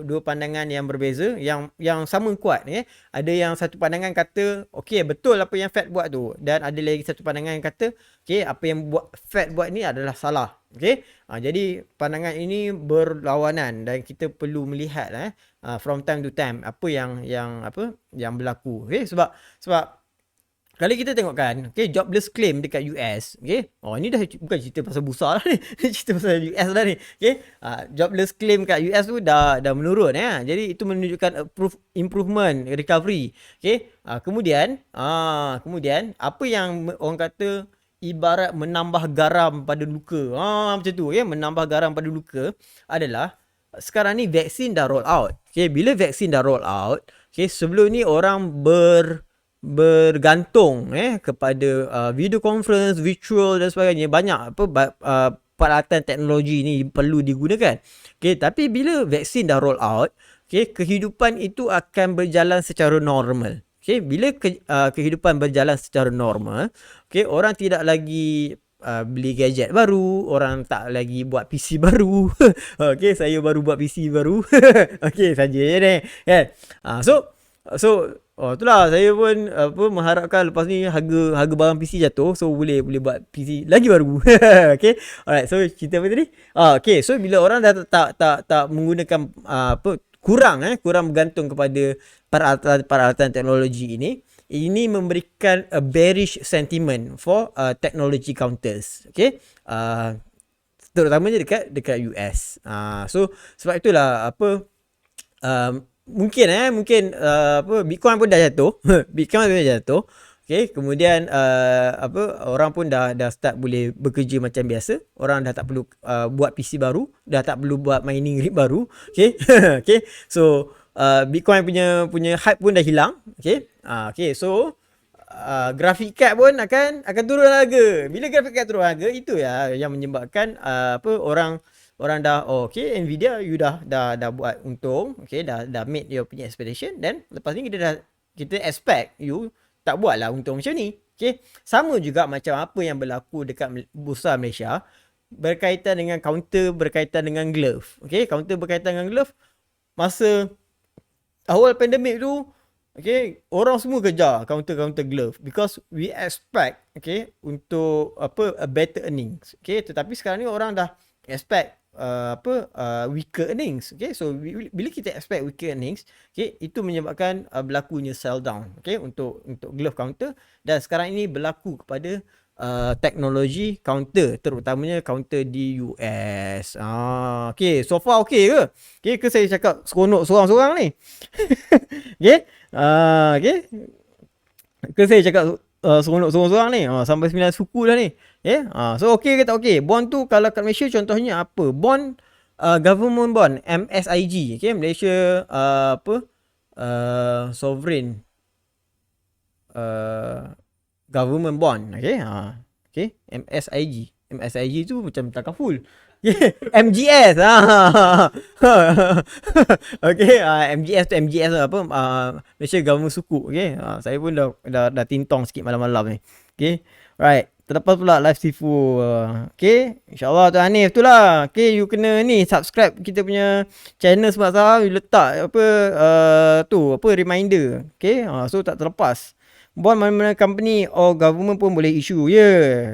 dua pandangan yang berbeza, yang sama kuat. Ada yang satu pandangan kata okay, betul apa yang Fed buat tu, dan ada lagi satu pandangan yang kata okay, apa yang Fed buat ni adalah salah. Okay, jadi pandangan ini berlawanan, dan kita perlu melihat from time to time apa yang berlaku. Okay, sebab kalau kita tengok kan, okay, jobless claim dekat US, okay, ini dah bukan cerita pasal bursa lah ni, cerita pasal US lah ni. Okay, jobless claim kat US tu dah menurun, jadi itu menunjukkan improvement, recovery. Okay, kemudian apa yang orang kata ibarat menambah garam pada luka, macam tu, okay, menambah garam pada luka adalah sekarang ni vaksin dah roll out. Okay, bila vaksin dah roll out, okay, sebelum ni orang bergantung kepada video conference, virtual dan sebagainya. Banyak peralatan teknologi ni perlu digunakan. Okay, tapi bila vaksin dah roll out, okay, kehidupan itu akan berjalan secara normal. Okay, bila kehidupan berjalan secara normal, okay, orang tidak lagi beli gadget baru, orang tak lagi buat PC baru. Okay, saya baru buat PC baru. Okay, saja je ni. Kan? Itulah saya pun mengharapkan lepas ni harga barang PC jatuh, so boleh buat PC lagi baru. Okay. Alright, so cerita apa tadi? Okay, so bila orang dah tak menggunakan kurang bergantung kepada peralatan teknologi ini memberikan a bearish sentiment for technology counters. Okay. Terutamanya dekat US. So sebab itulah mungkin Bitcoin pun dah jatuh. Bitcoin pun dah jatuh. Okay, kemudian orang pun dah start boleh bekerja macam biasa. Orang dah tak perlu buat PC baru, dah tak perlu buat mining rig baru. Okay. Okay. So Bitcoin punya hype pun dah hilang. Okay. Okay, so graphic card pun akan turun harga. Bila graphic card turun harga, itu ya yang menyebabkan orang dah okay, Nvidia you dah buat untung, okay, dah meet your punya expectation, dan lepas ni kita expect you tak buatlah untung macam ni. Okay, sama juga macam apa yang berlaku dekat Bursa Malaysia berkaitan dengan counter, berkaitan dengan glove. Okay, counter berkaitan dengan glove masa awal pandemik tu. Okay, orang semua kejar counter glove because we expect, okay, untuk a better earnings. Okay, tetapi sekarang ni orang dah expect weaker earnings. Okay, so bila kita expect weaker earnings, okay, itu menyebabkan berlakunya sell down, okay, untuk glove counter, dan sekarang ini berlaku kepada teknologi counter, terutamanya counter di US. Okay, so far okay ke? Okay, ke saya cakap seronok seorang-seorang ni? Okay. Okay. Ke saya cakap seronok seorang-seorang ni? Sampai 9 suku dah ni. Okay. So okay ke tak okay? Bond tu kalau kat Malaysia contohnya apa? Bond government bond, MSIG. Okay, Malaysia sovereign government bond. Okay. Okay, MSIG. MSIG tu macam takaful. MGS. Okay, MGS tu MGS Malaysia Government Suku. Okay, saya pun dah tintong sikit malam-malam ni. Okay, right. Terlepas pula live sifu. Okay, InsyaAllah Tuan Hanif tu lah. Okay, you kena ni subscribe kita punya channel Smart Saham. You letak reminder. Okay, so tak terlepas. Bond mana-mana company or government pun boleh issue.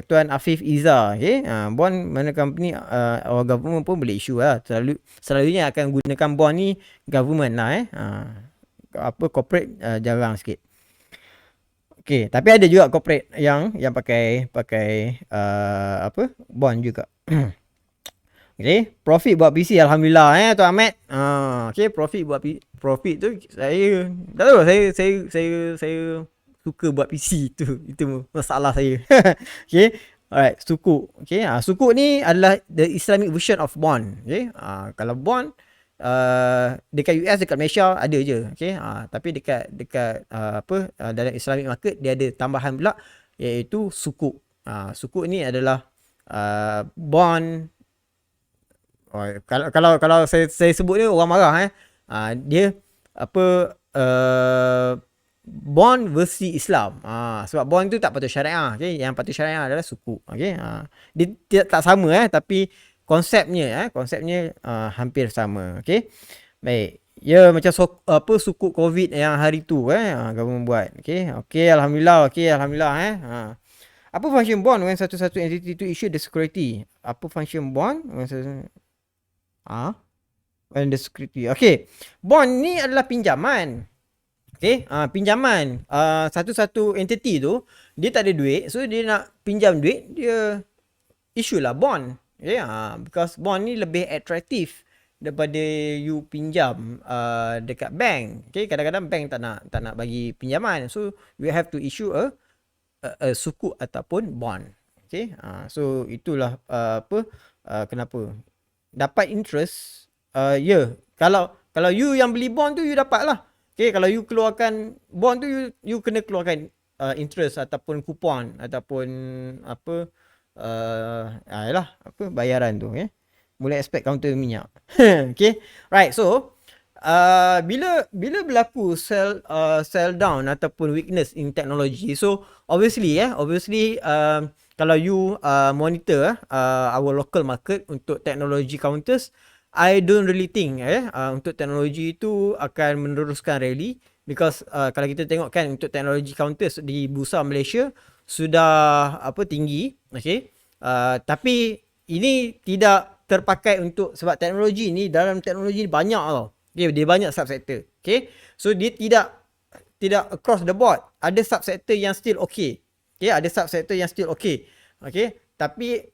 Tuan Afif Iza. Okay, bond mana company or government pun boleh issue lah. Selalunya akan gunakan bond ni government lah. Corporate jarang sikit. Okay, tapi ada juga corporate yang pakai bond juga. Okay, profit buat PC alhamdulillah Tuan Ahmad. Okay, profit tu saya tak tahu, saya suka buat PC tu. Itu masalah saya. Okay. Alright, sukuk. Okay. Sukuk ni adalah the Islamic version of bond. Okay. Kalau bond dekat US, dekat Malaysia ada je. Okay. Tapi dekat dalam Islamic market dia ada tambahan pula, iaitu sukuk. Sukuk ni adalah bond. Kalau saya sebut ni orang marah. Dia bond versi Islam. Sebab bond tu tak patut syariah. Okay? Yang patut syariah adalah sukuk. Okay? Dia tak sama tapi konsepnya hampir sama. Okay? Baik. Ya, macam sukuk COVID yang hari tu government buat. Okay? Okay, alhamdulillah. Okay, alhamdulillah. Apa function bond when satu-satu entity to issue the security? Apa function bond when the security? Okay. Bond ni adalah pinjaman. Okay, pinjaman. Satu-satu entity tu dia tak ada duit, so dia nak pinjam duit, dia issue lah bond. Okay, because bond ni lebih atraktif daripada you pinjam dekat bank. Okay, kadang-kadang bank tak nak bagi pinjaman, so you have to issue a sukuk ataupun bond. Okay, so itulah kenapa dapat interest. Kalau you yang beli bond tu you dapat lah. Okay, kalau you keluarkan bond tu, you kena keluarkan interest ataupun kupon ataupun yalah, apa, bayaran tu, Mula expect counter minyak. Okay, right. So bila berlaku sell down ataupun weakness in technology, so obviously kalau you monitor our local market untuk technology counters, I don't really think untuk teknologi itu akan meneruskan rally, because kalau kita tengok kan, untuk teknologi counters di bursa Malaysia sudah apa, tinggi, okay. Tapi ini tidak terpakai untuk, sebab teknologi ni, dalam teknologi ni banyak tau. Okay, dia banyak subsektor. Okay, so dia tidak across the board. Ada subsektor yang still okay. Okay, ada subsektor yang still okay. Okay, tapi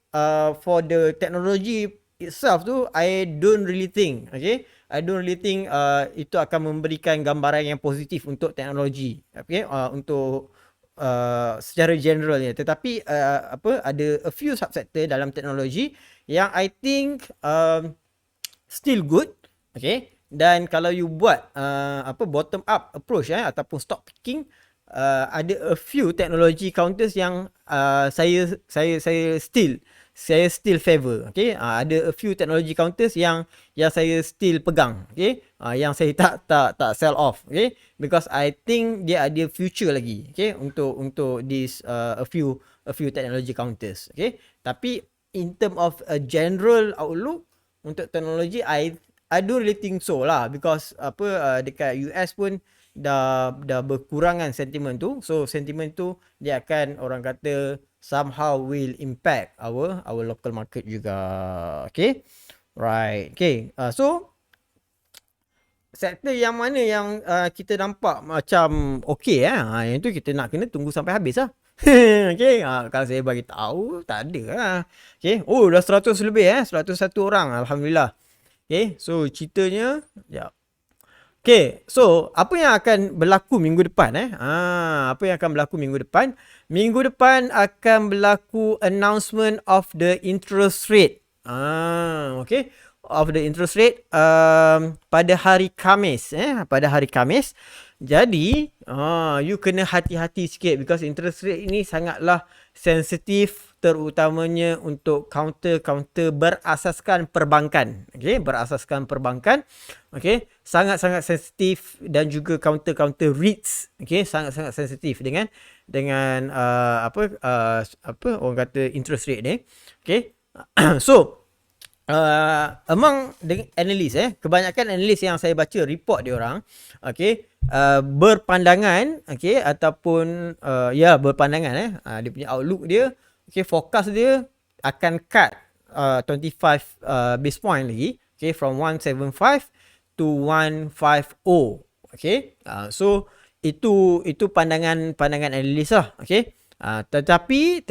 for the technology itself tu, I don't really think, okay, I don't really think itu akan memberikan gambaran yang positif untuk teknologi. Okay, untuk secara generalnya. Tetapi apa, ada a few subsektor dalam teknologi yang I think still good, okay. Dan kalau you buat apa, bottom up approach ataupun stock picking, ada a few teknologi counters yang saya still favor, okay. Ada a few teknologi counters yang saya still pegang, okay. Yang saya tak sell off, okay, because I think dia ada future lagi, okay, untuk this a few technology counters, okay. Tapi in term of a general outlook untuk teknologi, I don't really think so lah, because apa, dekat US pun dah berkurangan sentimen tu. So sentimen tu dia akan, orang kata, somehow will impact our local market juga. Okay, right. Okay, so sektor yang mana yang kita nampak macam okay, yang tu kita nak kena tunggu sampai habis lah. Okay, kalau saya bagi tahu, tak ada lah. Okay, oh dah 100 lebih 101 orang, Alhamdulillah. Okay, so ceritanya, okay, so apa yang akan berlaku minggu depan apa yang akan berlaku minggu depan? Minggu depan akan berlaku announcement of the interest rate. Okay, of the interest rate pada hari Khamis, pada hari Khamis. Jadi you kena hati-hati sikit, because interest rate ini sangatlah sensitif, terutamanya untuk counter berasaskan perbankan. Okay, berasaskan perbankan. Okay, sangat-sangat sensitif, dan juga counter REITs. Okay, sangat-sangat sensitif dengan apa orang kata, interest rate ni. Okay, so among the analyst, kebanyakan analyst yang saya baca report dia orang, okay, berpandangan, okay, ataupun berpandangan, dia punya outlook dia, okay, forecast dia akan cut 25 base point lagi, okay, from 175 to 150, okay. So itu pandangan analis lah, okay. Tetapi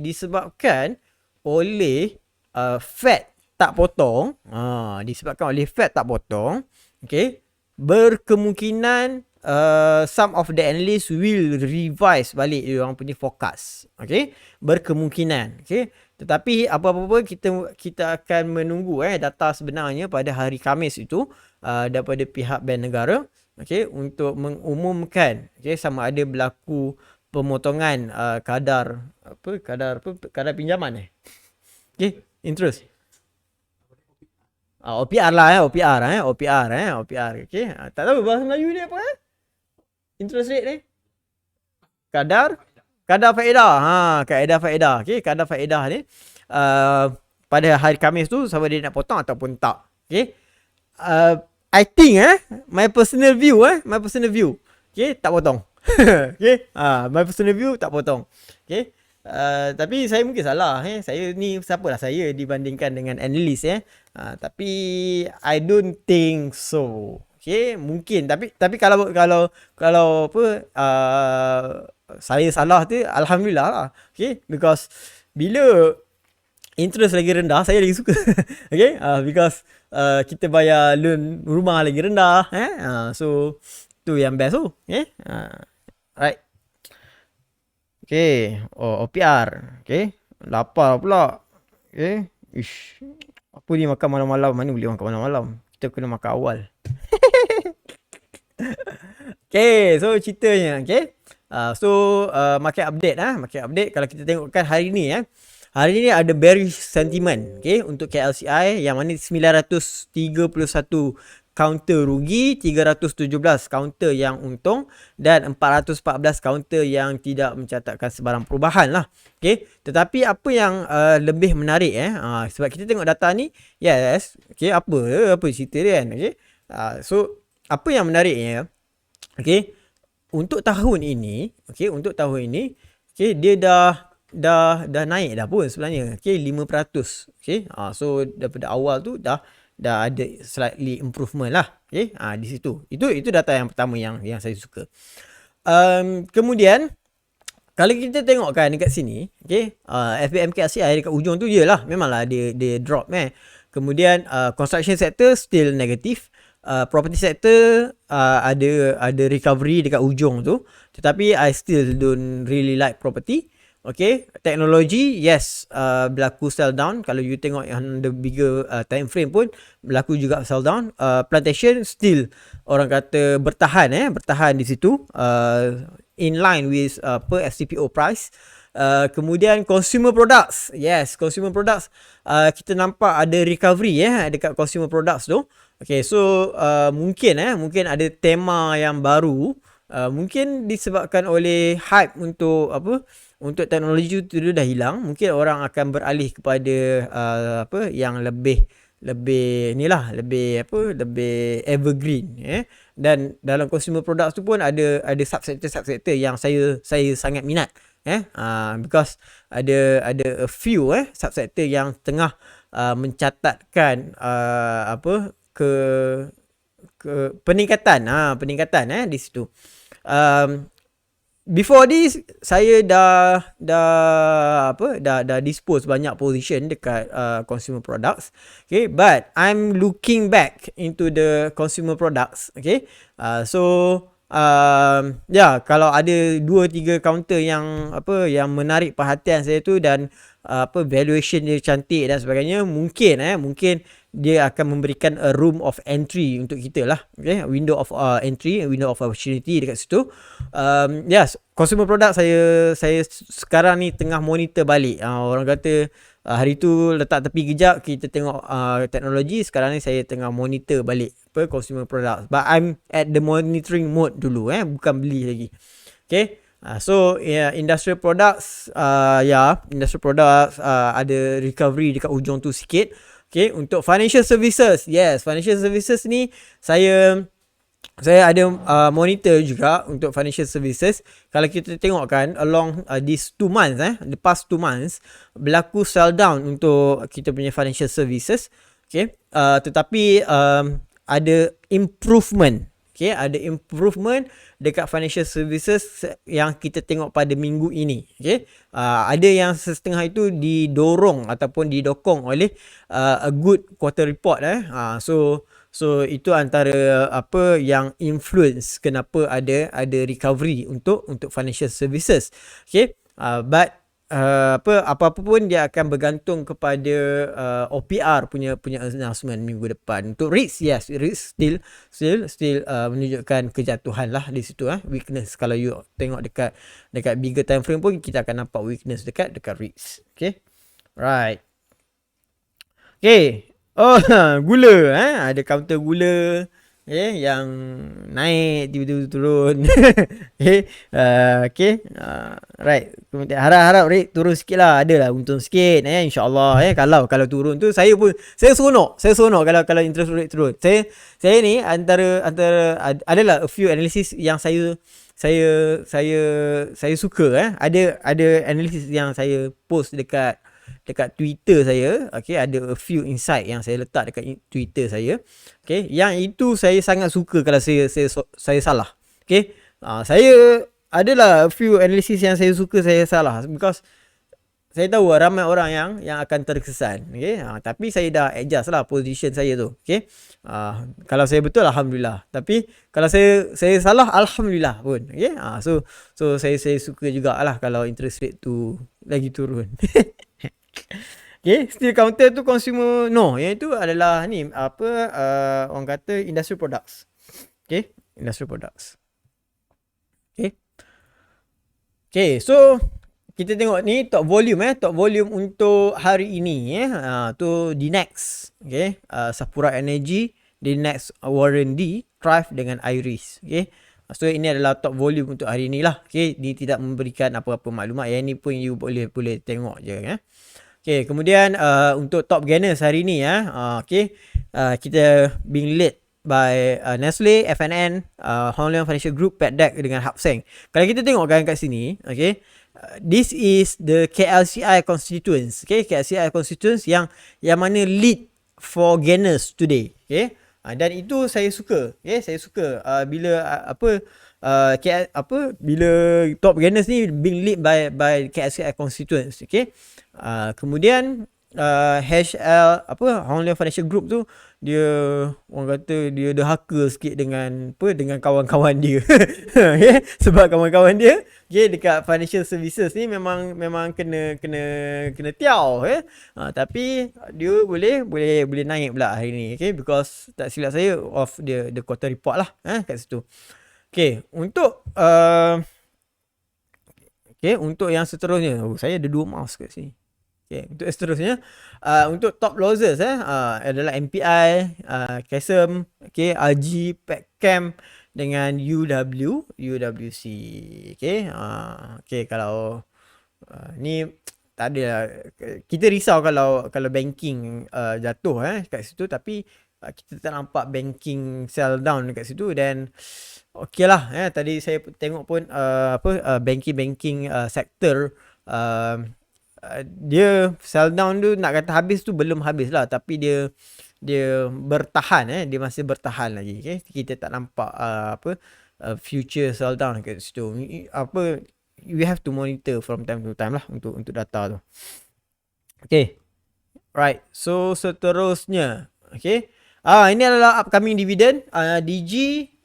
disebabkan oleh Fed tak potong, okay, berkemungkinan some of the analysts will revise balik orang punya forecast, okay, berkemungkinan, okay. Tetapi apa-apa kita akan menunggu data sebenarnya pada hari Khamis itu daripada pihak Bank Negara, okay, untuk mengumumkan, okay, sama ada berlaku pemotongan kadar pinjaman, okay, interest. OPR lah, OPR, okay. Tak tahu bahasa Melayu ni apa, interest rate ni, kadar faedah, kaedah faedah, okay, kadar faedah ni pada hari Khamis tu, sama dia nak potong ataupun tak, okay. I think my personal view, okay, tak potong. Okay, my personal view, tak potong, okay. Tapi saya mungkin salah, saya ni siapalah saya dibandingkan dengan analis, tapi I don't think so, okay. Mungkin, tapi kalau apa, saya salah tu, alhamdulillah lah, okay, because bila interest lagi rendah, saya lagi suka. Okay, because kita bayar loan rumah lagi rendah, so tu yang best tu, okay. Right. Okay, OPR, okay, lapar pula, okay. Ish, apa ni makan malam-malam, mana boleh makan malam-malam, kita kena makan awal. Okay, so ceritanya, okay, Market update market update kalau kita tengokkan hari ni hari ni ada bearish sentiment, okay, untuk KLCI yang mana 931 counter rugi, 317 counter yang untung dan 414 counter yang tidak mencatatkan sebarang perubahan lah. Okay. Tetapi apa yang lebih menarik sebab kita tengok data ni, yes, okay, apa cerita dia kan, okay. So apa yang menariknya, okay, untuk tahun ini, okay, dia dah naik dah pun sebenarnya, okay, 5%, okay. So daripada awal tu dah ada slightly improvement lah, okay. Di situ. Itu data yang pertama yang saya suka. Kemudian kalau kita tengokkan dekat sini, okay, FBMKCI dekat ujung tu jelah memanglah dia drop Kemudian construction sector still negative. Property sector ada recovery dekat ujung tu, tetapi I still don't really like property. Okay, teknologi, yes, berlaku sell down. Kalau you tengok yang the bigger time frame pun berlaku juga sell down. Plantation still orang kata bertahan di situ, in line with per FCPO price. Kemudian consumer products, yes, consumer products, kita nampak ada recovery dekat consumer products tu. Okay, so mungkin ada tema yang baru, mungkin disebabkan oleh hype untuk teknologi tu dah hilang. Mungkin orang akan beralih kepada yang lebih lebih evergreen dan dalam consumer products tu pun ada subsektor yang saya sangat minat because ada a few subsektor yang tengah mencatatkan ke peningkatan di situ. Before this saya dah dispose banyak position dekat consumer products, okay, but I'm looking back into the consumer products, okay. Kalau ada 2-3 counter yang menarik perhatian saya tu dan valuation dia cantik dan sebagainya, mungkin dia akan memberikan a room of entry untuk kita lah, okay? Window of entry, window of opportunity dekat situ. Yes, consumer product saya sekarang ni tengah monitor balik. Orang kata hari tu letak tepi kejap, kita tengok teknologi. Sekarang ni saya tengah monitor balik consumer product, but I'm at the monitoring mode dulu, bukan beli lagi. Okay. Industrial products, industrial products ada recovery dekat ujung tu sikit. Okay, untuk financial services, yes, financial services ni saya ada monitor juga untuk financial services. Kalau kita tengok kan along these 2 months, the past 2 months berlaku sell down untuk kita punya financial services. Okay, tetapi ada improvement. Okay, ada improvement dekat financial services yang kita tengok pada minggu ini. Okay, ada yang setengah itu didorong ataupun didokong oleh a good quarter report. So itu antara apa yang influence kenapa ada recovery untuk financial services. Okay, but apa-apa pun dia akan bergantung kepada OPR punya announcement minggu depan. Untuk REITs, yes, REITs still menunjukkan kejatuhan lah di situ, weakness. Kalau you tengok dekat bigger time frame pun kita akan nampak weakness dekat REITs. Okay, right. Okay, gula, ada counter gula yang naik tiba-tiba turun. Right, harap rate turun sikit lah, adalah untung sikit insyaAllah. Kalau turun tu saya seronok kalau interest rate turun. Saya ni antara adalah a few analysis yang saya suka. Ada analysis yang saya post dekat Twitter saya. Okay, ada a few insight yang saya letak dekat Twitter saya. Okay, yang itu saya sangat suka kalau saya salah. Okay, saya adalah a few analysis yang saya suka saya salah, because saya tahu ramai orang yang akan terkesan. Okay, tapi saya dah adjust lah position saya tu. Okay, kalau saya betul alhamdulillah, tapi kalau saya salah alhamdulillah pun. Okay, so saya suka jugalah kalau interest rate tu lagi turun. Okay, still counter tu consumer, no, yang itu adalah ni orang kata industrial products. Okay, industrial products. Okay, Okay, so kita tengok ni top volume top volume untuk hari ini tu DNEX, okay, Sapura Energy, DNEX, Warren D, Thrive dengan Iris, okay. So ini adalah top volume untuk hari ni lah, okay. Dia tidak memberikan apa-apa maklumat, yang ni pun you boleh tengok je Okay, kemudian untuk top gainers hari ni okay, kita being led by Nestle, FNN, Hong Leong Financial Group, PetDeck dengan Hap Seng. Kalau kita tengok kan kat sini, okay, this is the KLCI constituents, okay, KLCI constituents yang mana lead for gainers today, okay. Dan itu saya suka, okay, saya suka bila bila top gainers ni being lead by KLCI constituents, okay. Kemudian HL Hong Leong Financial Group tu, dia orang kata dia derhaka sikit dengan kawan-kawan dia. Okay? Sebab kawan-kawan dia, okay, dekat financial services ni memang kena tiaw, okay? Tapi dia boleh naik pula hari ni, okay? Because tak silap saya of the quarter report lah kat situ. Okay, untuk untuk yang seterusnya, saya ada 2 mouse kat sini. Okay, untuk seterusnya, untuk top losers adalah MPI, KESM, okay, RG, Petchem dengan UWC. Okay, kalau ni tak ada lah. Kita risau kalau banking jatuh kat situ, tapi kita tak nampak banking sell down dekat situ. Dan okey lah, tadi saya tengok pun banking sector dia sell down tu, nak kata habis tu belum habis lah, tapi dia bertahan, dia masih bertahan lagi, okay? Kita tak nampak future sell down kat situ. We have to monitor from time to time lah untuk data tu. Okay, right, so seterusnya, okay, ini adalah upcoming dividend. DG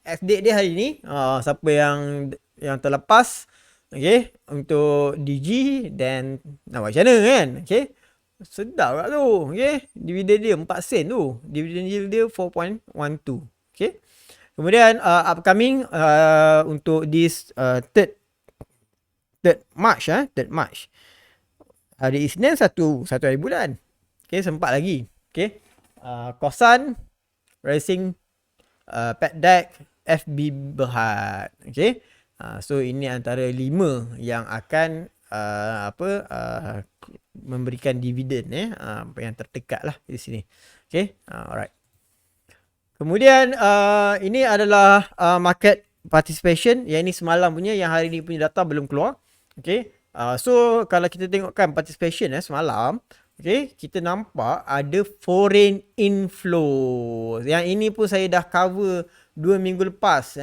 ex-date dia hari ni, siapa yang terlepas, okay, untuk DG dan nak buat macam mana kan, okay, sedap kat tu, okay, dividen dia 4 sen tu, dividen yield dia 4.12, okay. Kemudian upcoming untuk this 3rd March, 3rd March, hari Isnin, satu hari bulan, okay, sempat lagi, okay. Kosan, Racing, PetDeck, FB Berhad, okay. So ini antara 5 yang akan memberikan dividen yang terdekat lah di sini. Okay, alright. Kemudian ini adalah market participation, yang ini semalam punya, yang hari ni punya data belum keluar. Okay, so kalau kita tengokkan participation semalam, okay, kita nampak ada foreign inflow. Yang ini pun saya dah cover 2 minggu lepas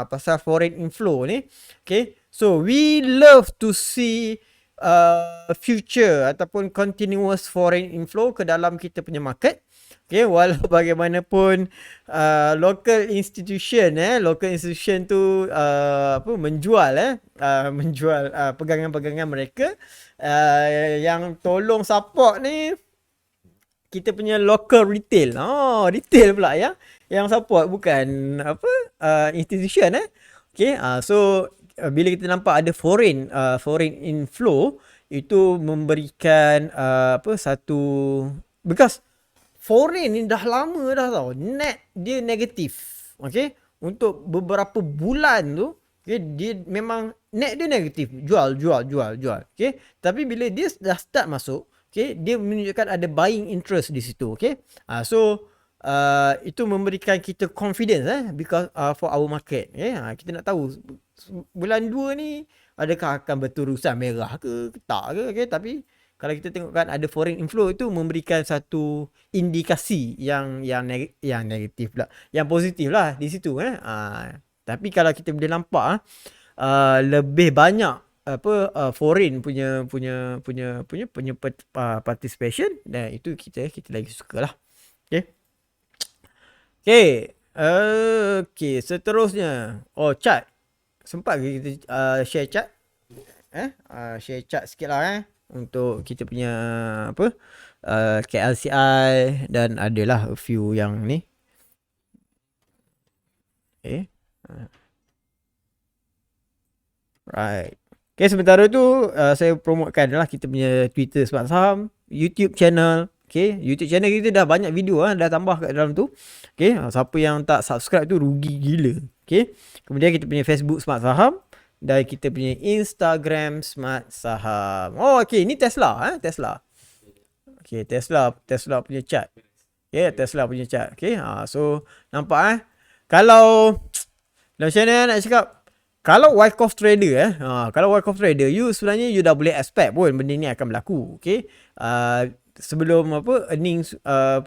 pasal foreign inflow ni. Okay, so we love to see future ataupun continuous foreign inflow ke dalam kita punya market. Okay, walau bagaimanapun local institution tu menjual pegangan-pegangan mereka, yang tolong support ni kita punya local retail. Retail pula yang support, bukan institution Okay, so bila kita nampak ada foreign inflow, itu memberikan satu, because foreign ni dah lama dah tau, net dia negatif, okay, untuk beberapa bulan tu, okay, dia memang net dia negatif, jual, okay. Tapi bila dia dah start masuk, okay, dia menunjukkan ada buying interest di situ, okay. So itu memberikan kita confidence because for our market, okay. Kita nak tahu bulan 2 ni adakah akan berterusan merah ke tak ke, okay. Tapi kalau kita tengokkan ada foreign inflow, itu memberikan satu indikasi yang negatif pula, yang positif lah di situ Tapi kalau kita boleh nampak lebih banyak foreign punya participation, dan itu kita lagi suka lah. Okay, seterusnya, chart. Sempat ke kita share chart? Share chart sikit lah untuk kita punya KLCI, dan adalah a few yang ni. Okay, right. Okay, sementara tu saya promotekan lah kita punya Twitter Smart Saham, YouTube channel. Okay, YouTube channel kita dah banyak video dah tambah kat dalam tu. Okay, siapa yang tak subscribe tu rugi gila. Okay, kemudian kita punya Facebook Smart Saham dan kita punya Instagram Smart Saham. Oh, okay, ni Tesla. Tesla. Okay, Tesla punya chart. Okay, Tesla punya chart. Okay, so nampak kalau macam mana nak cakap, kalau Wyckoff trader kalau Wyckoff trader, you sebenarnya you dah boleh expect pun benda ni akan berlaku. Okay, sebelum earnings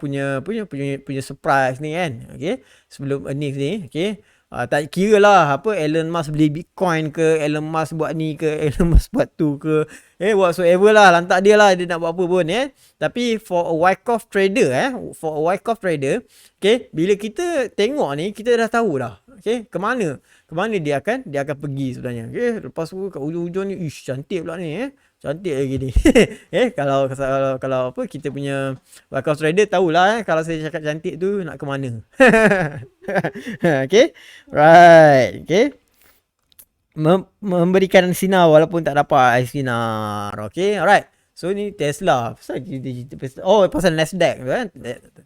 punya surprise ni kan. Okay, sebelum earnings ni, okay, tak kira lah Elon Musk beli Bitcoin ke, Elon Musk buat ni ke, Elon Musk buat tu ke, whatsoever lah, lantak dia lah dia nak buat apa pun. Tapi for a Wyckoff trader, okay, bila kita tengok ni, kita dah tahu dah, okay, ke mana dia akan pergi sebenarnya. Okay, lepas tu kat ujung-ujung ni, ish, cantik pula ni. Cantik lagi ni. Kalau kita punya Wyckoff trader tahulah kalau saya cakap cantik tu nak ke mana. Okay, right. Okay, memberikan sinar walaupun tak dapat air sinar. Okay, alright. So ni Tesla. Pasal Nasdaq tu kan,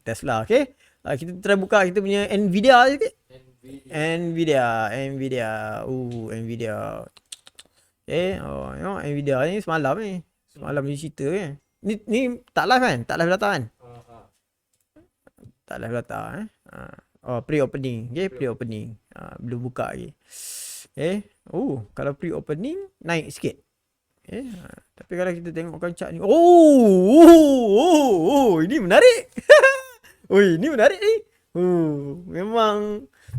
Tesla. Okay, kita try buka kita punya Nvidia sikit. Nvidia. Okay, Nvidia ni semalam ni cerita kan. Ni tak live kan? Tak live data kan? Tak live data pre-opening. Okay, pre-opening. Belum buka lagi. Okay. Kalau pre-opening naik sikit. Okay. Tapi kalau kita tengokkan chart ni, ini menarik. Ini menarik ni.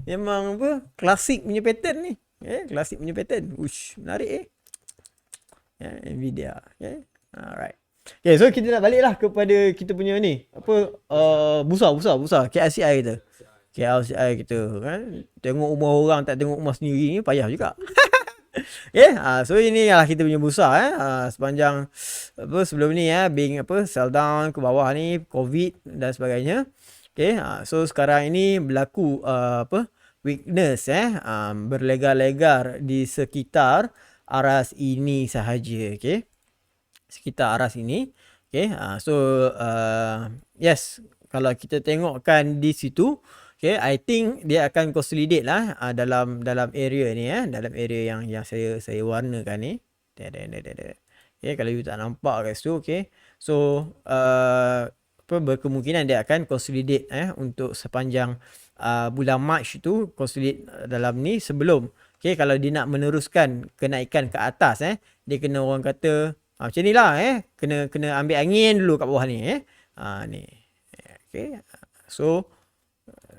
Memang klasik punya pattern ni. Klasik punya pattern. Menarik Nvidia. Okay. Alright. Okay, so kita nak balik lah kepada kita punya ni. Bursa KLCI kita. KLCI kita kan. Tengok rumah orang tak tengok rumah sendiri ni payah juga. So ini lah kita punya bursa sepanjang sebelum ni being sell down ke bawah ni, COVID dan sebagainya. Okay, so sekarang ini berlaku weakness berlegar-legar di sekitar aras ini sahaja. Okay, sekitar aras ini. Okay, so yes, kalau kita tengokkan di situ, okay, I think dia akan consolidate lah dalam area ni dalam area yang saya warnakan ni. Okay, kalau you tak nampak kat situ, okay, so berkemungkinan dia akan consolidate untuk sepanjang bulan Mac tu, consolidate dalam ni sebelum. Okay, kalau dia nak meneruskan kenaikan ke atas dia kena, orang kata macam ni lah kena ambil angin dulu kat bawah ni ni. Okay, so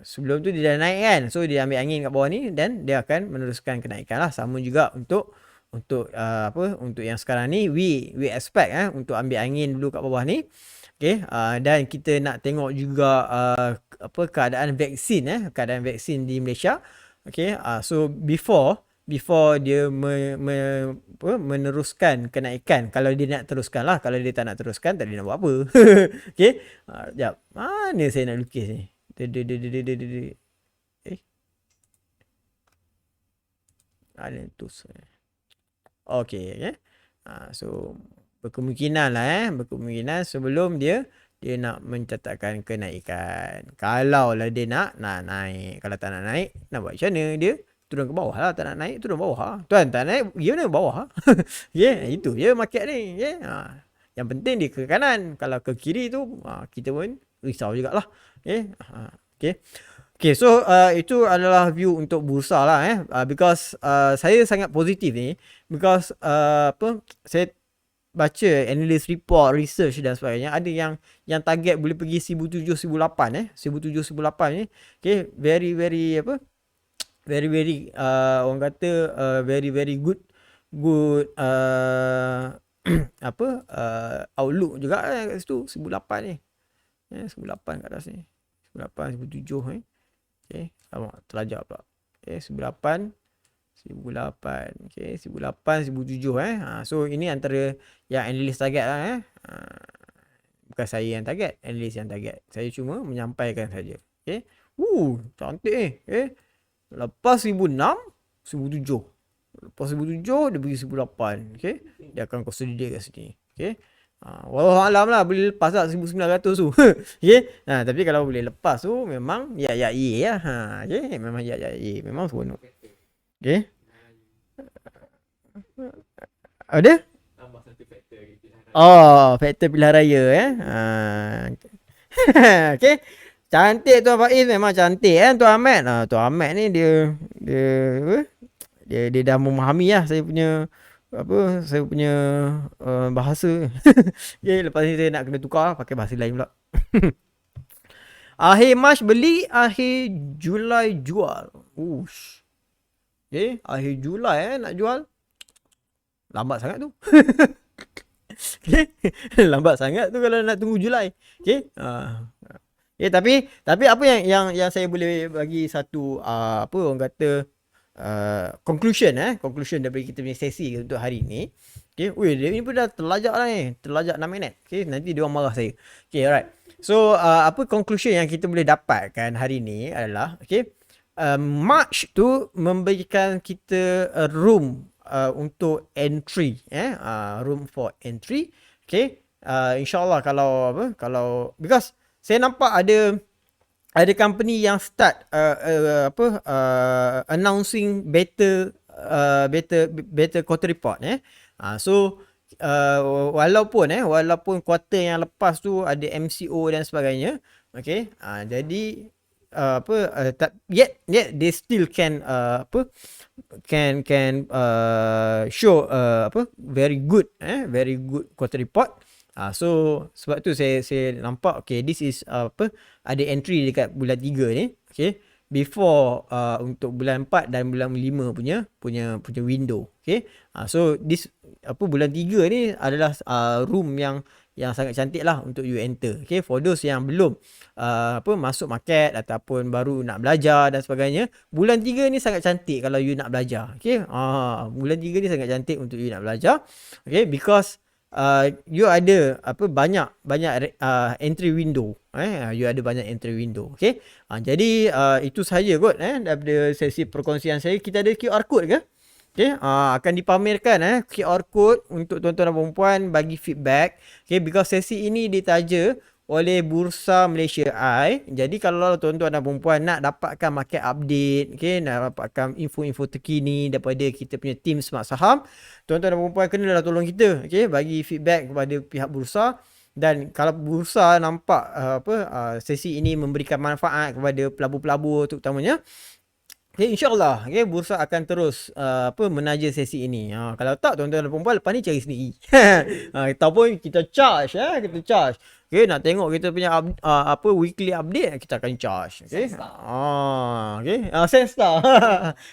sebelum tu dia dah naik kan, so dia ambil angin kat bawah ni dan dia akan meneruskan kenaikan lah. Sama juga untuk yang sekarang ni, we expect untuk ambil angin dulu kat bawah ni. Okay, dan kita nak tengok juga keadaan vaksin keadaan vaksin di Malaysia. Okay, so before dia meneruskan kenaikan, kalau dia nak teruskan lah. Kalau dia tak nak teruskan, tak dia nak buat apa. Okay, sekejap, mana saya nak lukis ni. Ada tu. Okay, so berkemungkinan sebelum dia nak mencatatkan kenaikan. Kalau lah dia nak naik. Kalau tak nak naik, nak buat macam mana? Dia turun ke bawah lah. Tak nak naik, turun bawah lah. Tuan tak naik, dia mana bawah lah. Itu je market ni. Yang penting dia ke kanan. Kalau ke kiri tu, kita pun risau jugalah. Okay, so itu adalah view untuk bursa lah because saya sangat positif ni, because saya baca analyst report, research dan sebagainya. Ada yang target boleh pergi 1700, 1800 1700, 1800 ni. Okay, very orang kata very good outlook juga kat situ. 1800 ni 1800 kat atas ni, 1800, 1700 ni. Okay, terlajak pula. Okay, 1800, 1800. Okay, 1800, 1700 so ini antara yang analyst target lah bukan saya yang target, analyst yang target. Saya cuma menyampaikan saja. Okay, cantik ni. Okay, lepas 1600, 1700. Lepas 1,700 dia bagi 1,800. Okay. Dia akan consolidate kat sini. Okay. Wallahualam lah, boleh lepas tak 1,900 tu. Okay. Tapi kalau boleh lepas tu memang ya lah. Okay. Memang ya. Memang seronok. Okay. Ada? Faktor pilihan raya Okay. Cantik Tuan Faiz, memang cantik kan Tuan Ahmad. Tuan Ahmad ni dia dah memahami lah saya punya bahasa. Okay, lepas ni saya nak kena tukar pakai bahasa lain pula. Akhir Mac beli, akhir Julai jual. Ush. Okay, akhir Julai nak jual. Lambat sangat tu. Okay. Lambat sangat tu kalau nak tunggu Julai. Okay. Tapi apa yang saya boleh bagi satu orang kata conclusion daripada kita punya sesi untuk hari ni. Okay. Dia ni pun dah terlajak lah ni. Terlajak 6 minit. Okay. Nanti dia orang marah saya. Okay, alright. So, apa conclusion yang kita boleh dapatkan hari ni adalah, okay, March tu memberikan kita room untuk entry. Room for entry. Okay. InsyaAllah kalau because saya nampak ada company yang start announcing better quarter report. So walaupun quarter yang lepas tu ada MCO dan sebagainya, okay, jadi yet they still can show very good quarter report. So sebab tu saya nampak, okay, this is ada entry dekat bulan 3 ni, okay, before untuk bulan 4 dan bulan 5 punya window. Okay. So this bulan 3 ni adalah room yang sangat cantik lah untuk you enter. Okay, for those yang belum masuk market ataupun baru nak belajar dan sebagainya, bulan 3 ni sangat cantik kalau you nak belajar. Okay. Bulan 3 ni sangat cantik untuk you nak belajar. Okay, because you ada banyak entry window. You ada banyak entry window. Okay. Jadi itu sahaja kot daripada sesi perkongsian saya. Kita ada QR code ke? Okay. Akan dipamerkan QR code untuk tuan-tuan dan puan-puan bagi feedback. Okay. Because sesi ini ditaja oleh Bursa Malaysia Eye. Jadi kalau tuan-tuan dan puan-puan nak dapatkan market update, okay, nak dapatkan info-info terkini daripada kita punya team Smart Saham, tuan-tuan dan puan-puan kenalah tolong kita, okay, bagi feedback kepada pihak Bursa. Dan kalau Bursa nampak sesi ini memberikan manfaat kepada pelabur-pelabur terutamanya, okay, InsyaAllah, okay, Bursa akan terus menaja sesi ini. Kalau tak, tuan-tuan dan puan-puan lepas ni cari sendiri. Ataupun kita charge. Okay, nak tengok kita punya weekly update, kita akan charge. Okay. Okay. Senstar.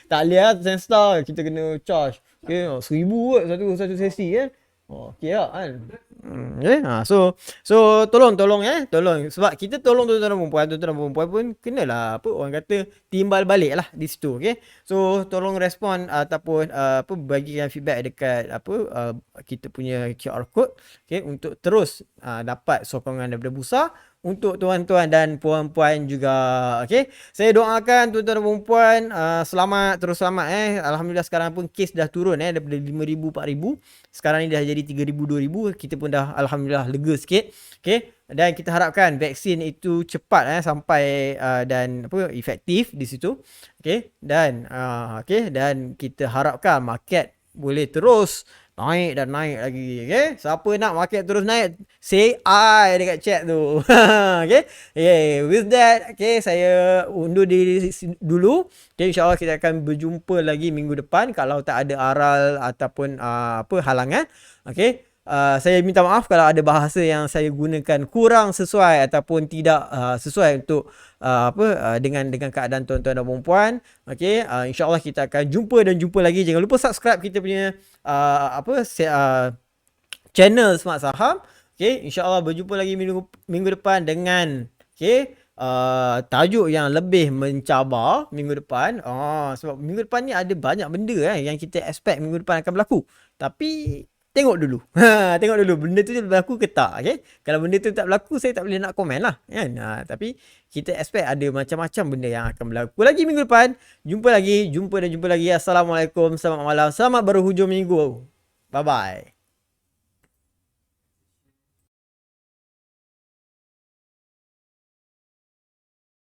Tak boleh Senstar, kita kena charge. Okay, 1,000 kot satu sesi kan. Okay lah kan. Okay. So tolong sebab kita tolong tuan-tuan dan perempuan pun kenalah orang kata timbal balik lah di situ. Okay. So tolong respon ataupun bagikan feedback dekat kita punya QR code, okay, untuk terus dapat sokongan daripada Bursa untuk tuan-tuan dan puan-puan juga. Okay. Saya doakan tuan-tuan dan puan-puan terus selamat. Alhamdulillah sekarang pun kes dah turun daripada 5,000 4,000. Sekarang ni dah jadi 3,000 2,000. Kita pun dah alhamdulillah lega sikit. Okay. Dan kita harapkan vaksin itu cepat sampai dan efektif di situ. Okay. Dan dan kita harapkan market boleh terus naik dan naik lagi. Okay. Siapa nak market terus naik, say I dekat chat tu. Okay. With that, okay, saya undur diri dulu. Okay, InsyaAllah kita akan berjumpa lagi minggu depan kalau tak ada aral ataupun halangan. Okay. Saya minta maaf kalau ada bahasa yang saya gunakan kurang sesuai ataupun tidak sesuai untuk dengan keadaan tuan-tuan dan puan-puan. Okey, insya-Allah kita akan jumpa lagi. Jangan lupa subscribe kita punya channel Smart Saham. Okey, insya-Allah berjumpa lagi minggu depan dengan tajuk yang lebih mencabar minggu depan. Sebab minggu depan ni ada banyak benda yang kita expect minggu depan akan berlaku. Tapi tengok dulu. Ha, tengok dulu benda tu berlaku ke tak, okey? Kalau benda tu tak berlaku, saya tak boleh nak komen lah, kan? Tapi kita expect ada macam-macam benda yang akan berlaku lagi minggu depan. Jumpa lagi. Assalamualaikum, selamat malam, selamat berhujung minggu. Bye bye.